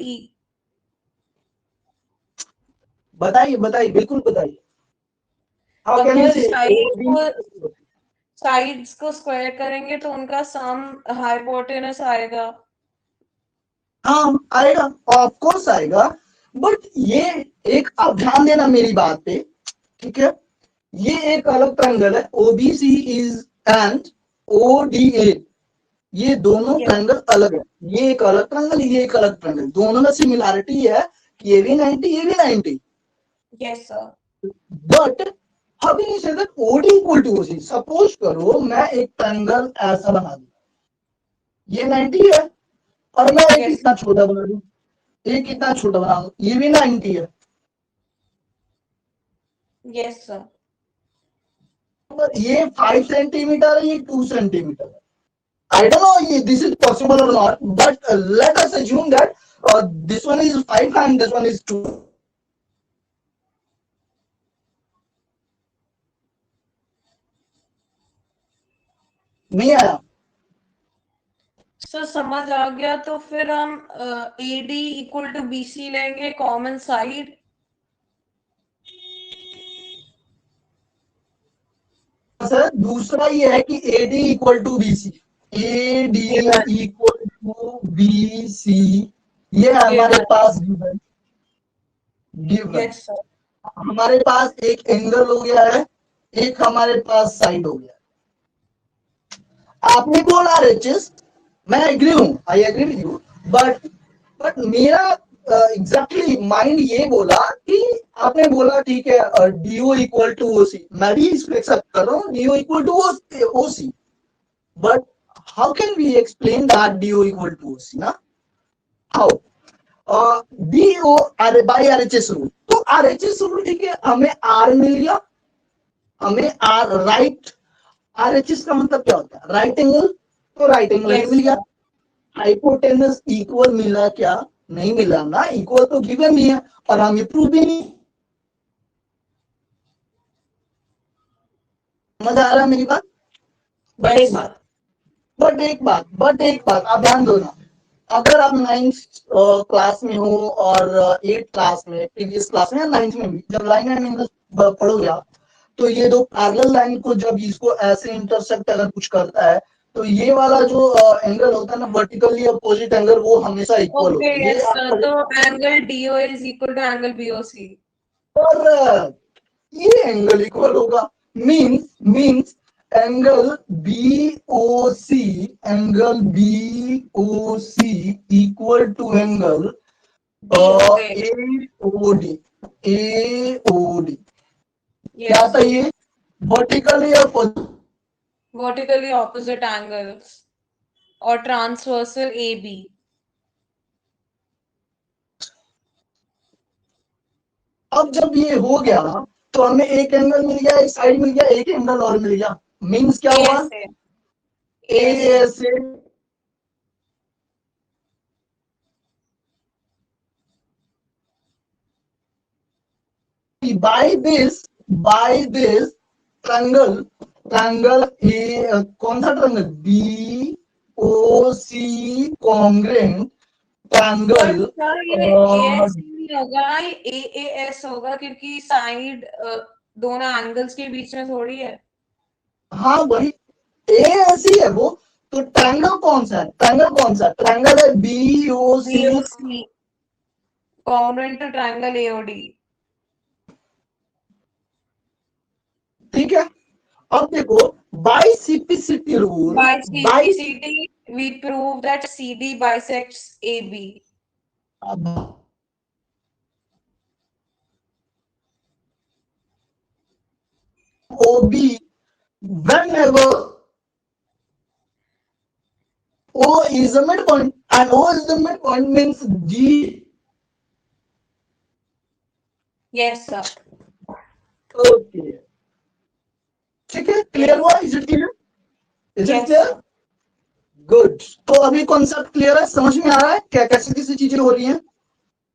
बताइए बताइए, बिल्कुल बताइए। How can you अगर say OD? साइड्स को स्क्वायर करेंगे तो उनका सम हाइपोटेनस आएगा। हाँ आएगा, ऑफ कोर्स आएगा। बट ये एक, आप ध्यान देना मेरी बात पे, ठीक है। ये एक अलग ट्रायंगल है, ओबीसी इज एंड ओडीए, ये दोनों यस ट्रायंगल अलग है। ये एक अलग ट्रायंगल, ये एक अलग ट्रायंगल, दोनों में सिमिलैरिटी है कि ये भी 90, ये भी 90। Yes sir. But how can you say that OD equal to OC? Suppose करो मैं एक ट्रायंगल ऐसा बना दूं, ये 90 है, और मैं एक यस इतना छोटा बना दूं, एक इतना छोटा बना दूं, ये भी 90 है। Yes sir. पर ये 5 सेंटीमीटर है, ये 2 सेंटीमीटर है। I don't know if this is possible or not, but let us assume that this one is 5 and this one is 2. नहीं आया? सर समझ आ गया, तो फिर हम AD इक्वल टू BC लेंगे कॉमन साइड। सर दूसरा ये है कि AD equal to BC, AD given equal to BC, ये हमारे गिवन पास गिवन, गिवन। Yes sir. हमारे पास एक एंगल हो गया है, एक हमारे पास साइड हो गया है। आपने बोला रिचेस, मैं एग्री हूं, I agree with you, but मेरा एग्जैक्टली माइंड ये बोला कि आपने बोला ठीक है डीओ इक्वल टू ओसी, मैं भी इसको एक्सेप्ट कर रहा हूँ, DO equal to OC, but how can we explain that DO equal to OC ना? How? DO are by RHS rule, तो आरएचएस रूल ठीक है, हमें आर मिल गया, हमें आर राइट, आरएचएस का मतलब क्या होता है? राइट एंगल, तो राइट एंगल ही यस मिल गया। सर। हाइपोटेनस इक्वल मिला क्या? नहीं मिला ना, इक्वल तो गिवन ही है, और हम ये प्रूव भी नहीं। समझ आ रहा है मेरी बात? बट यस एक सर। बात, बट एक बात आप ध्यान दो ना, अगर आप 9th क्लास में हो और 8th क्लास में, प्रीवियस क्लास में या 9th में भी, जब लाइन एंड एंगल पढ़ोगे आप, तो ये दो पैरेलल लाइन को जब इसको ऐसे इंटरसेक्ट अगर कुछ करता है, तो ये वाला जो एंगल होता है ना, वर्टिकली अपोजिट एंगल, वो हमेशा इक्वल ओके होता है, ये यस आप सर, पढ़े। तो angle DO is equal to angle BOC। और ये एंगल इक्वल होगा, means angle BOC, angle BOC equal to angle BOA। AOD, AOD क्या यस था ये? Vertically opposite. Vertically opposite angles और ट्रांसवर्सल AB। अब जब ये हो गया, तो हमें एक एंगल मिल गया, एक साइड मिल गया, एक एंगल और मिल गया, मींस क्या हुआ? ASA। ASA। ASA by this triangle A, कौन सा triangle? BOC congruent but triangle. Sir ये ASC नहीं होगा, ये AAS होगा, क्योंकि साइड दोनों एंगल्स के बीच में थोड़ी है। हाँ वही, ए ऐसी है वो, तो ट्रायंगल कौन सा है? ट्रायंगल कौन सा? ट्रायंगल है BOC, BOC congruent to triangle AOD। ठीक है। अब देखो, by CPCT rule, By by CPCT, we prove that CD bisects AB. OB, whenever O is the midpoint and O is the midpoint means G. Yes, sir. Okay. ठीक है, clear हुआ? Is it clear? Is it Yes, clear? sir. Good. तो अभी concept clear है, समझ में आ रहा है क्या कैसे कैसे चीजें हो रही हैं?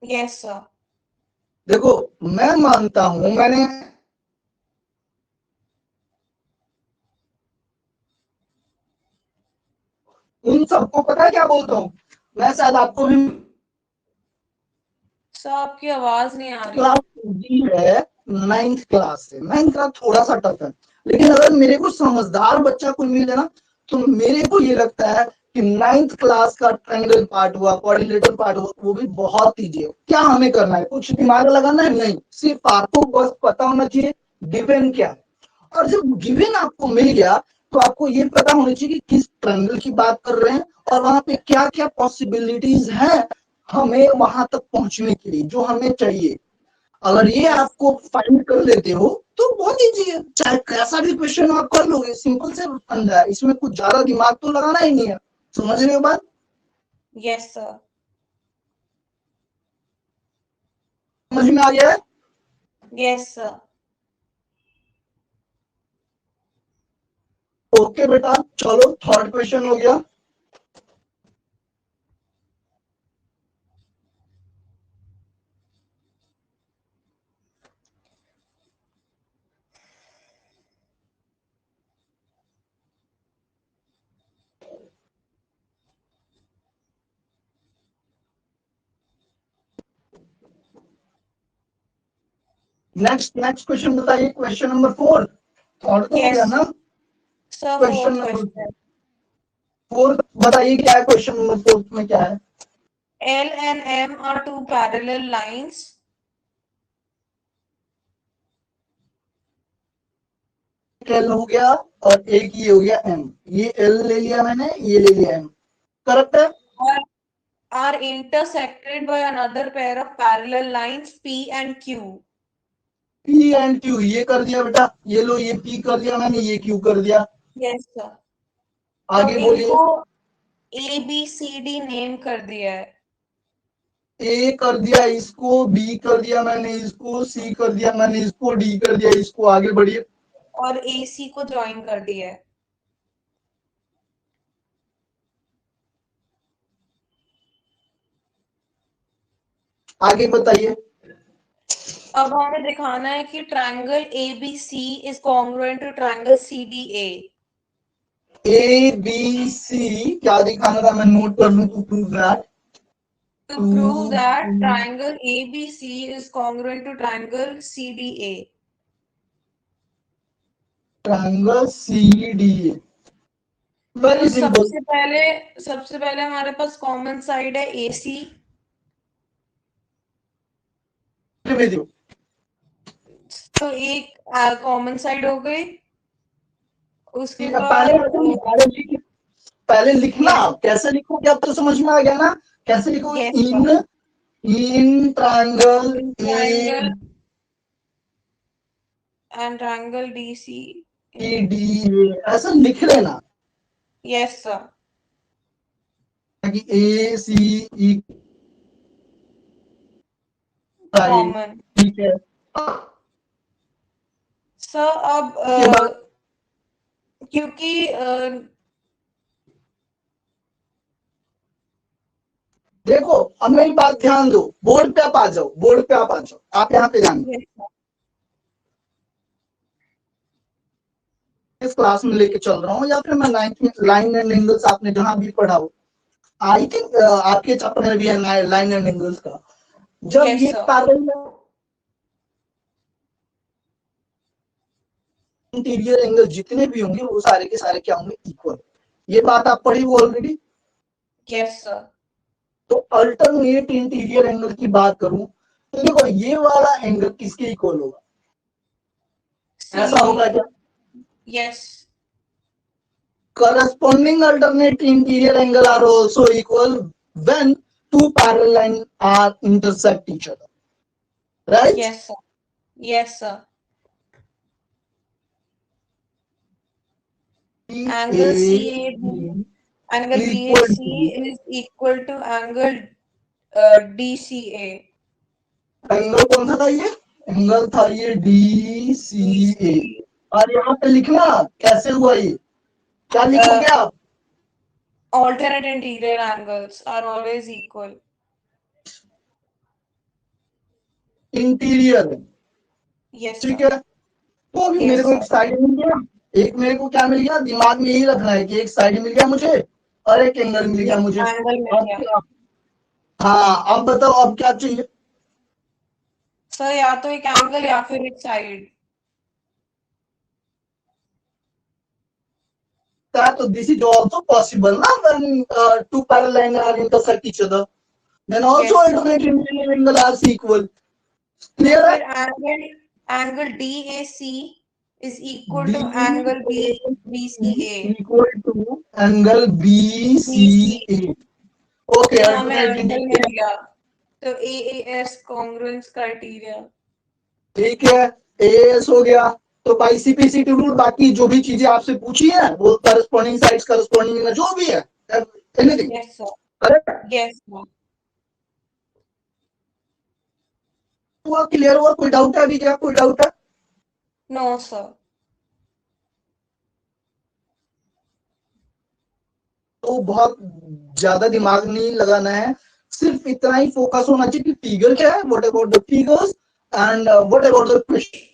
Yes, sir. देखो, मैं मानता हूं, मैंने उन सबको पता है क्या बोलता हूं मैं, शायद आपको भी सर आपकी आवाज नहीं आ रही। क्लास दी है, 9th क्लास से। 9th क्लास थोड़ा सा टफ है, लेकिन अगर मेरे को समझदार बच्चा कोई मिले ना, तो मेरे को ये लगता है कि 9th क्लास का ट्रायंगल पार्ट हुआ, क्वाड्रिलेटरल पार्ट हुआ, वो भी बहुत ईजी है। क्या हमें करना है? कुछ दिमाग लगाना है नहीं, सिर्फ आपको बस पता होना चाहिए गिवन क्या है। और जब गिवन आपको मिल गया, तो आपको ये पता होना चाहिए कि किस ट्रायंगल की बात कर रहे हैं और वहां पे क्या क्या पॉसिबिलिटीज हैं हमें वहां तक पहुंचने के लिए, जो हमें चाहिए। अगर ये आपको फाइंड कर लेते हो तो बहुत ईजी है, चाहे कैसा भी क्वेश्चन आप कर लोगे, सिंपल से फंडा है, इसमें कुछ ज्यादा दिमाग तो लगाना ही नहीं है। समझ रहे हो बात? Yes sir. समझ में आ गया है? Yes sir. ओके बेटा, चलो थर्ड क्वेश्चन हो गया। नेक्स्ट क्वेश्चन बताइए, क्वेश्चन नंबर 4। थर्ड तो हो गया ना? Sir question fourth number question. 4 बताइए, क्या है क्वेश्चन नंबर 4 में? क्या है? L and M are two parallel lines. L हो गया और एक ये हो गया एम। ये एल ले लिया मैंने, ये ले लिया एम। करेक्ट है? Are intersected by another pair of parallel lines P and Q. P and Q, ये कर दिया बेटा, ये लो, ये पी कर दिया मैंने, ये क्यू कर दिया। Yes sir. आगे तो बोलिए। इनको A B C D name कर दिया है। ए कर दिया, इसको बी कर दिया मैंने, इसको सी कर दिया मैंने, इसको डी कर दिया, इसको। आगे बढ़िए। और AC को ज्वाइन कर दिया है। आगे बताइए। अब हमें दिखाना है कि triangle ABC is congruent to triangle CDA। A B C क्या दिखाना था? मैं नोट कर लूं to prove that. To prove that triangle ABC is congruent to triangle CDA. Triangle C D A, तो वेरी सिंपल। सबसे पहले हमारे पास कॉमन साइड है AC। तो एक कॉमन साइड हो गई। उसके बाद पहले लिखना, yes, कैसे लिखोगे अब तो समझ में आ गया ना? कैसे लिखोगे? yes, in triangle A triangle and triangle DC. D ऐसा लिख लेना Yes sir. कि ए सी ई Common. ठीक है। सर अब के बाद क्योंकि देखो, अब मेरी बात ध्यान दो, बोर्ड पे आप आ जाओ, बोर्ड पे आप आ जाओ, आप यहाँ पे ध्यान दो। yes, sir. इस क्लास में लेके चल रहा हूँ, या फिर मैं 9th में लाइन एंड एंगल्स आपने जहां भी पढ़ा हो, आई थिंक आपके चैप्टर में भी है लाइन एंड एंगल्स का। जब Yes, ये sir. पैरेलल इंटीरियर एंगल जितने भी होंगे वो सारे के सारे क्या होंगे? इक्वल। ये बात आप पढ़ी हो ऑलरेडी। Yes sir. तो अल्टरनेट इंटीरियर एंगल की बात करूं तो देखो, ये वाला एंगल किसके इक्वल होगा? ऐसा होगा क्या? Yes. Corresponding alternate interior angle are also equal when two parallel lines are intersect each other, right? Yes, sir. Yes, sir. Angle CAB, CAB angle equal BAC to is equal to angle DCA. Angle कौन सा था ये? Angle था ये DCA। DCA. और यहाँ पे लिखना कैसे हुआ ये, क्या लिखोगे आप? Alternate interior angles are always equal. Interior, Yes, ठीक sir. है। तो अभी मेरे Yes, को एक sir. साइड मिल गया, एक मेरे को क्या मिल गया, दिमाग में यही रखना है कि एक साइड मिल गया मुझे और एक एंगल मिल गया एक मुझे। एंगल मिल अब गया। क्या? हाँ, अब बताओ अब क्या चाहिए? सर या तो एक एंगल या फिर एक side. So this is also possible na, when two parallel lines are intersect each other, then also Yes, sir. alternate interior angle are equal. तो Clear है? फिर angle angle DAC is equal to angle DAC BCA. equal to angle BC. BCA. Okay, तो हमें alternate angle मिल interior, गया। तो AAS congruence criteria. ठीक है, AS हो गया। तो बाई CPCT रूल बाकी जो भी चीजें आपसे पूछी है वो करस्पॉन्डिंग साइड्स करस्पॉन्डिंग में जो भी है anything Yes, sir. Correct Yes, sir. हुआ, क्लियर हुआ? कोई डाउट है अभी? क्या कोई डाउट है? No, sir. तो बहुत ज्यादा दिमाग नहीं लगाना है, सिर्फ इतना ही फोकस होना चाहिए कि फिगर क्या है, what about the figures and what about the question.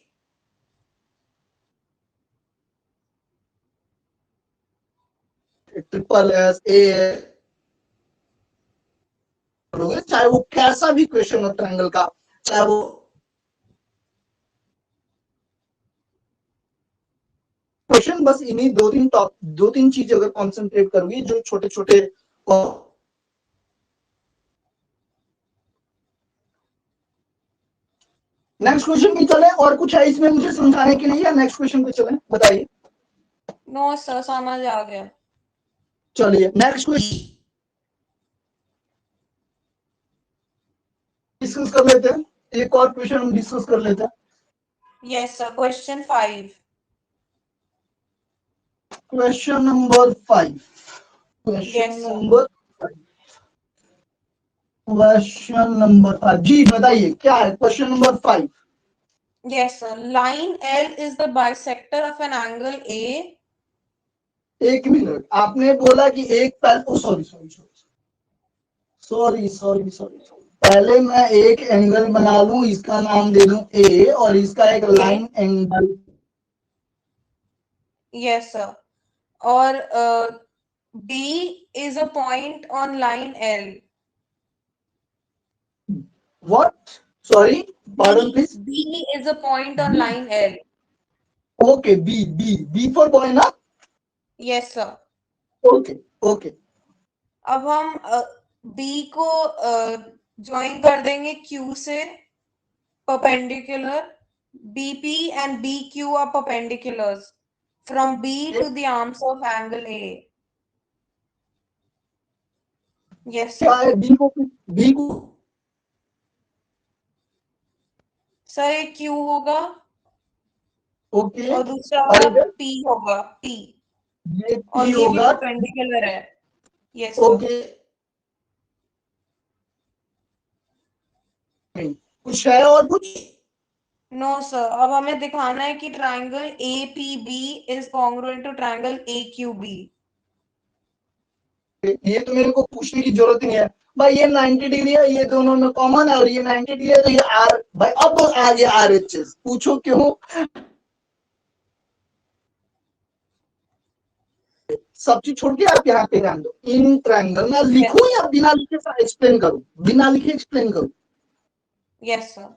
Triple S A, चाहे वो कैसा भी क्वेश्चन हो ट्रायंगल का, चाहे वो क्वेश्चन, बस इन्हीं दो तीन चीजें अगर कॉन्सेंट्रेट करोगे जो छोटे छोटे। नेक्स्ट क्वेश्चन पे चले, और कुछ है इसमें मुझे समझाने के लिए या नेक्स्ट क्वेश्चन पे चले, बताइए। No, sir. समझ आ गया। चलिए नेक्स्ट क्वेश्चन डिस्कस कर लेते हैं, एक और क्वेश्चन हम डिस्कस कर लेते हैं। Yes, sir. Question 5. Question number 5, question Yes, sir. Number question number 5 जी, बताइए क्या है question number 5? Yes, sir. Line L is the bisector of an angle A. एक मिनट, आपने बोला कि एक पहले, sorry sorry sorry sorry sorry, पहले मैं एक एंगल बना लूं, इसका नाम दे दूं ए और इसका एक लाइन एंगल। Yes, sir. और B is a point on line L. What? Sorry, pardon please. B is a point on line L. Okay, B B B for boy ना? Yes, sir. Okay okay. अब हम B को join कर देंगे Q से perpendicular. BP and BQ are perpendiculars from B to the arms of angle A. Yes, क्या sir. है B को सर एक Q होगा ओके, और दूसरा और वाला इधर P होगा, P, ये और पी ये भी होगा। परपेंडिकुलर है। Yes sir. ओके, कुछ है और कुछ? नो सर, अब हमें दिखाना है कि triangle APB is congruent to triangle AQB। ये तो मेरे को पूछने की जरूरत नहीं है भाई, ये 90 डिग्री है, ये दोनों में कॉमन है, और ये 90 डिग्री है, तो ये आर भाई, अब आ गया RHS, पूछो क्यों? सब चीज छोड़ के आप यहाँ पे ध्यान दो, इन ट्रायंगल में लिखूं या बिना लिखे एक्सप्लेन करूं? बिना लिखे एक्सप्लेन करूं? Yes sir.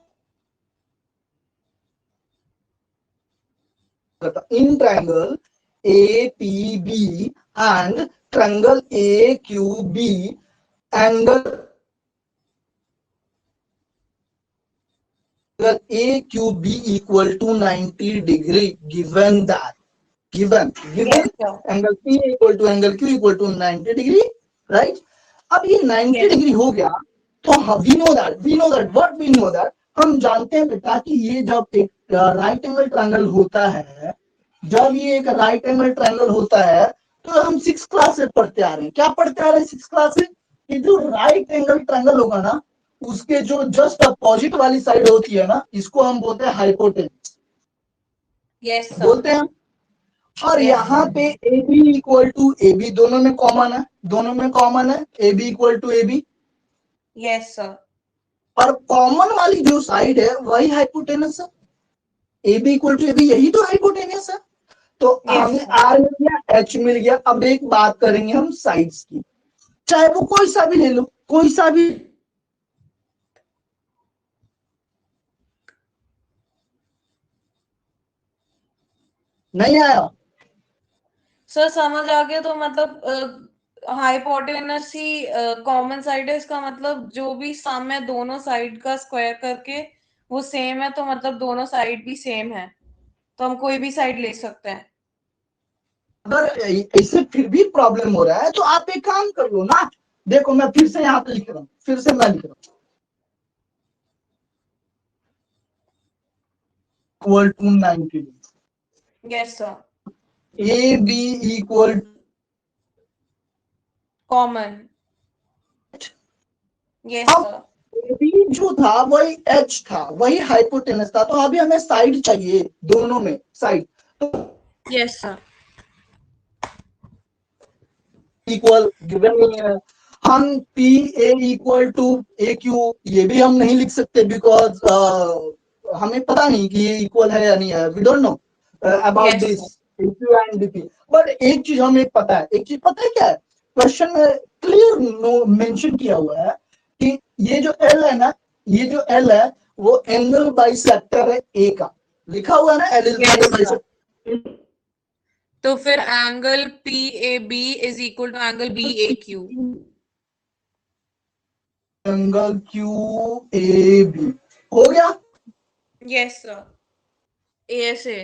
in triangle APB and triangle AQB, angle AQB equal to 90 degree, given that given Yes, sir. Angle P equal to angle Q equal to 90 degree, right. अब ये 90 Yes. डिग्री हो गया तो we know that what we know that, हम जानते हैं बेटा कि ये जब एक राइट एंगल ट्रायंगल होता है, जब ये एक राइट एंगल ट्रायंगल होता है तो हम 6 क्लास से पढ़ते आ रहे हैं। क्या पढ़ते आ रहे हैं 6 क्लास से? कि जो राइट एंगल ट्रायंगल होगा ना, उसके जो जस्ट अपोजिट वाली साइड होती है ना, इसको हम बोलते हैं हाइपोटेनस, Yes, sir. बोलते हैं। और Yes, यहाँ sir. पे A B equal to A B, दोनों में कॉमन है, दोनों में कॉमन है, A B equal to A B. Yes, sir. और कॉमन वाली जो साइड है वही हाइपोटेनस है, A B equal to A B, यही तो हाइपोटेनस है। तो Yes, हमें sir. आर मिल गया, एच मिल गया। अब एक बात करेंगे हम साइड्स की, चाहे वो कोई सा भी ले लो, कोई सा भी। नहीं आया? सर समझ आ गया, तो मतलब हाइपोटेनस ही कॉमन साइड है, इसका मतलब जो भी सम है दोनों साइड का स्क्वायर करके वो सेम है, तो मतलब दोनों साइड भी सेम है, तो हम कोई भी साइड ले सकते हैं। अगर ऐसे फिर भी प्रॉब्लम हो रहा है तो आप एक काम कर लो ना, देखो मैं फिर से यहाँ पे लिख रहा हूँ, फिर से मैं लिख रहा हूँ equal to 90, yes sir. A B equal common. Yes अब सर। ए बी जो था वही एच था, वही हाइपोटेनस था, तो अभी हमें साइड चाहिए, दोनों में साइड। तो यस सर। इक्वल गिवन नहीं है, हम P A equal to A Q ये भी हम नहीं लिख सकते, बिकॉज हमें पता नहीं कि ये इक्वल है या नहीं है, we don't know about yes this sir. A Q and DP. But एक चीज हमें पता है, एक चीज पता है क्या है, क्वेश्चन में क्लियर मेंशन किया हुआ है कि ये जो एल है ना, ये जो एल है वो एंगल बाइसेक्टर है ए का, लिखा हुआ है ना, L is angle yes sir. Bisector. तो फिर angle P A B is equal to angle B A Q. Angle Q A B हो गया। Yes sir. ए से।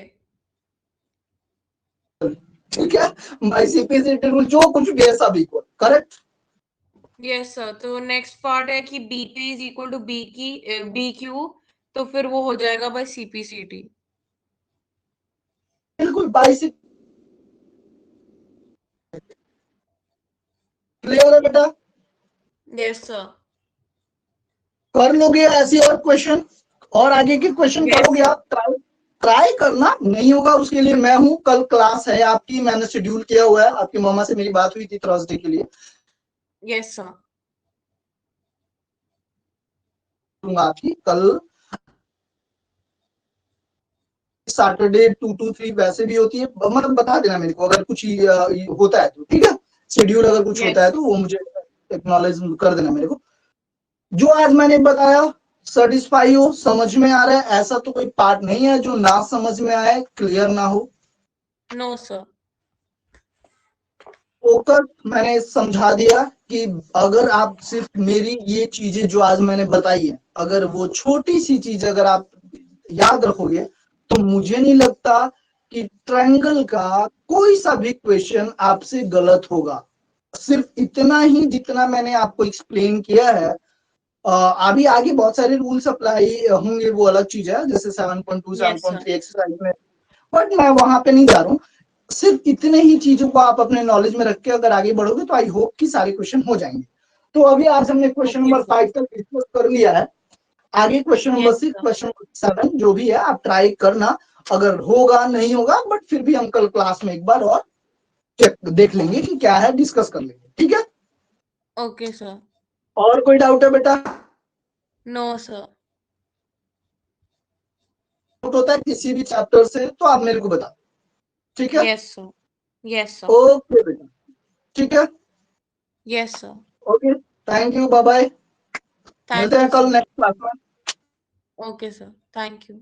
ठीक है, बाइसेक्टर रूल जो कुछ भी है सब इक्वल, करेक्ट। Yes sir. तो नेक्स्ट पार्ट है कि B P is equal to B की बी क्यू, तो फिर वो हो जाएगा by C P C T. बिल्कुल बाइसेक्टर, क्लियर है बेटा? Yes sir. कर लोगे ऐसे और क्वेश्चन, और आगे के क्वेश्चन यस करोगे सर। आप, ट्राई ट्राई करना, नहीं होगा उसके लिए मैं हूं, कल क्लास है आपकी, मैंने शेड्यूल किया हुआ है, आपकी मामा से मेरी बात हुई थी थर्सडे के लिए, यस सर। दूंगा आपकी कल सैटरडे 2 to 3 वैसे भी होती है, मतलब बता देना मेरे को अगर कुछ होता है तो, ठीक है, शेड्यूल अगर कुछ होता यस है तो वो मुझे एक्नॉलेज कर देना मेरे को। जो आज मैंने बताया सेटिस्फाई हो, समझ में आ रहा है, ऐसा तो कोई पार्ट नहीं है जो ना समझ में आए, क्लियर ना हो। No sir. फोकस मैंने समझा दिया कि अगर आप सिर्फ मेरी ये चीजें जो आज मैंने बताई है, अगर वो छोटी सी चीज अगर आप याद रखोगे तो मुझे नहीं लगता कि ट्रायंगल का कोई सा भी क्वेश्चन आपसे गलत होगा। सिर्फ इतना ही जितना मैंने आपको एक्सप्लेन किया है, अभी आगे बहुत सारे रूल्स अप्लाई होंगे, वो अलग चीज है, जैसे 7.2 यस सर। 7.3 एक्सरसाइज में, बट मैं वहां पे नहीं जा रहा हूँ। सिर्फ इतने ही चीजों को आप अपने नॉलेज में रख के अगर आगे बढ़ोगे तो आई होप कि सारे क्वेश्चन हो जाएंगे। तो अभी आज हमने क्वेश्चन ओके नंबर सर। 5 तक डिस्कस कर लिया है, आगे question number yes 6 sir. Question number 7 जो भी है आप ट्राई करना, अगर होगा नहीं होगा, बट फिर भी हम कल क्लास में एक बार और चेक देख लेंगे कि क्या है, डिस्कस कर लेंगे, ठीक है। Okay sir. और कोई डाउट है बेटा? No sir. डाउट होता है किसी भी चैप्टर से तो आप मेरे को बता, ठीक है। Yes sir. Yes sir. Okay बेटा, ठीक है, yes sir. Okay, thank you, bye bye, मिलते थैंक हैं यू कल सर। नेक्स्ट क्लास में। Okay sir, thank you.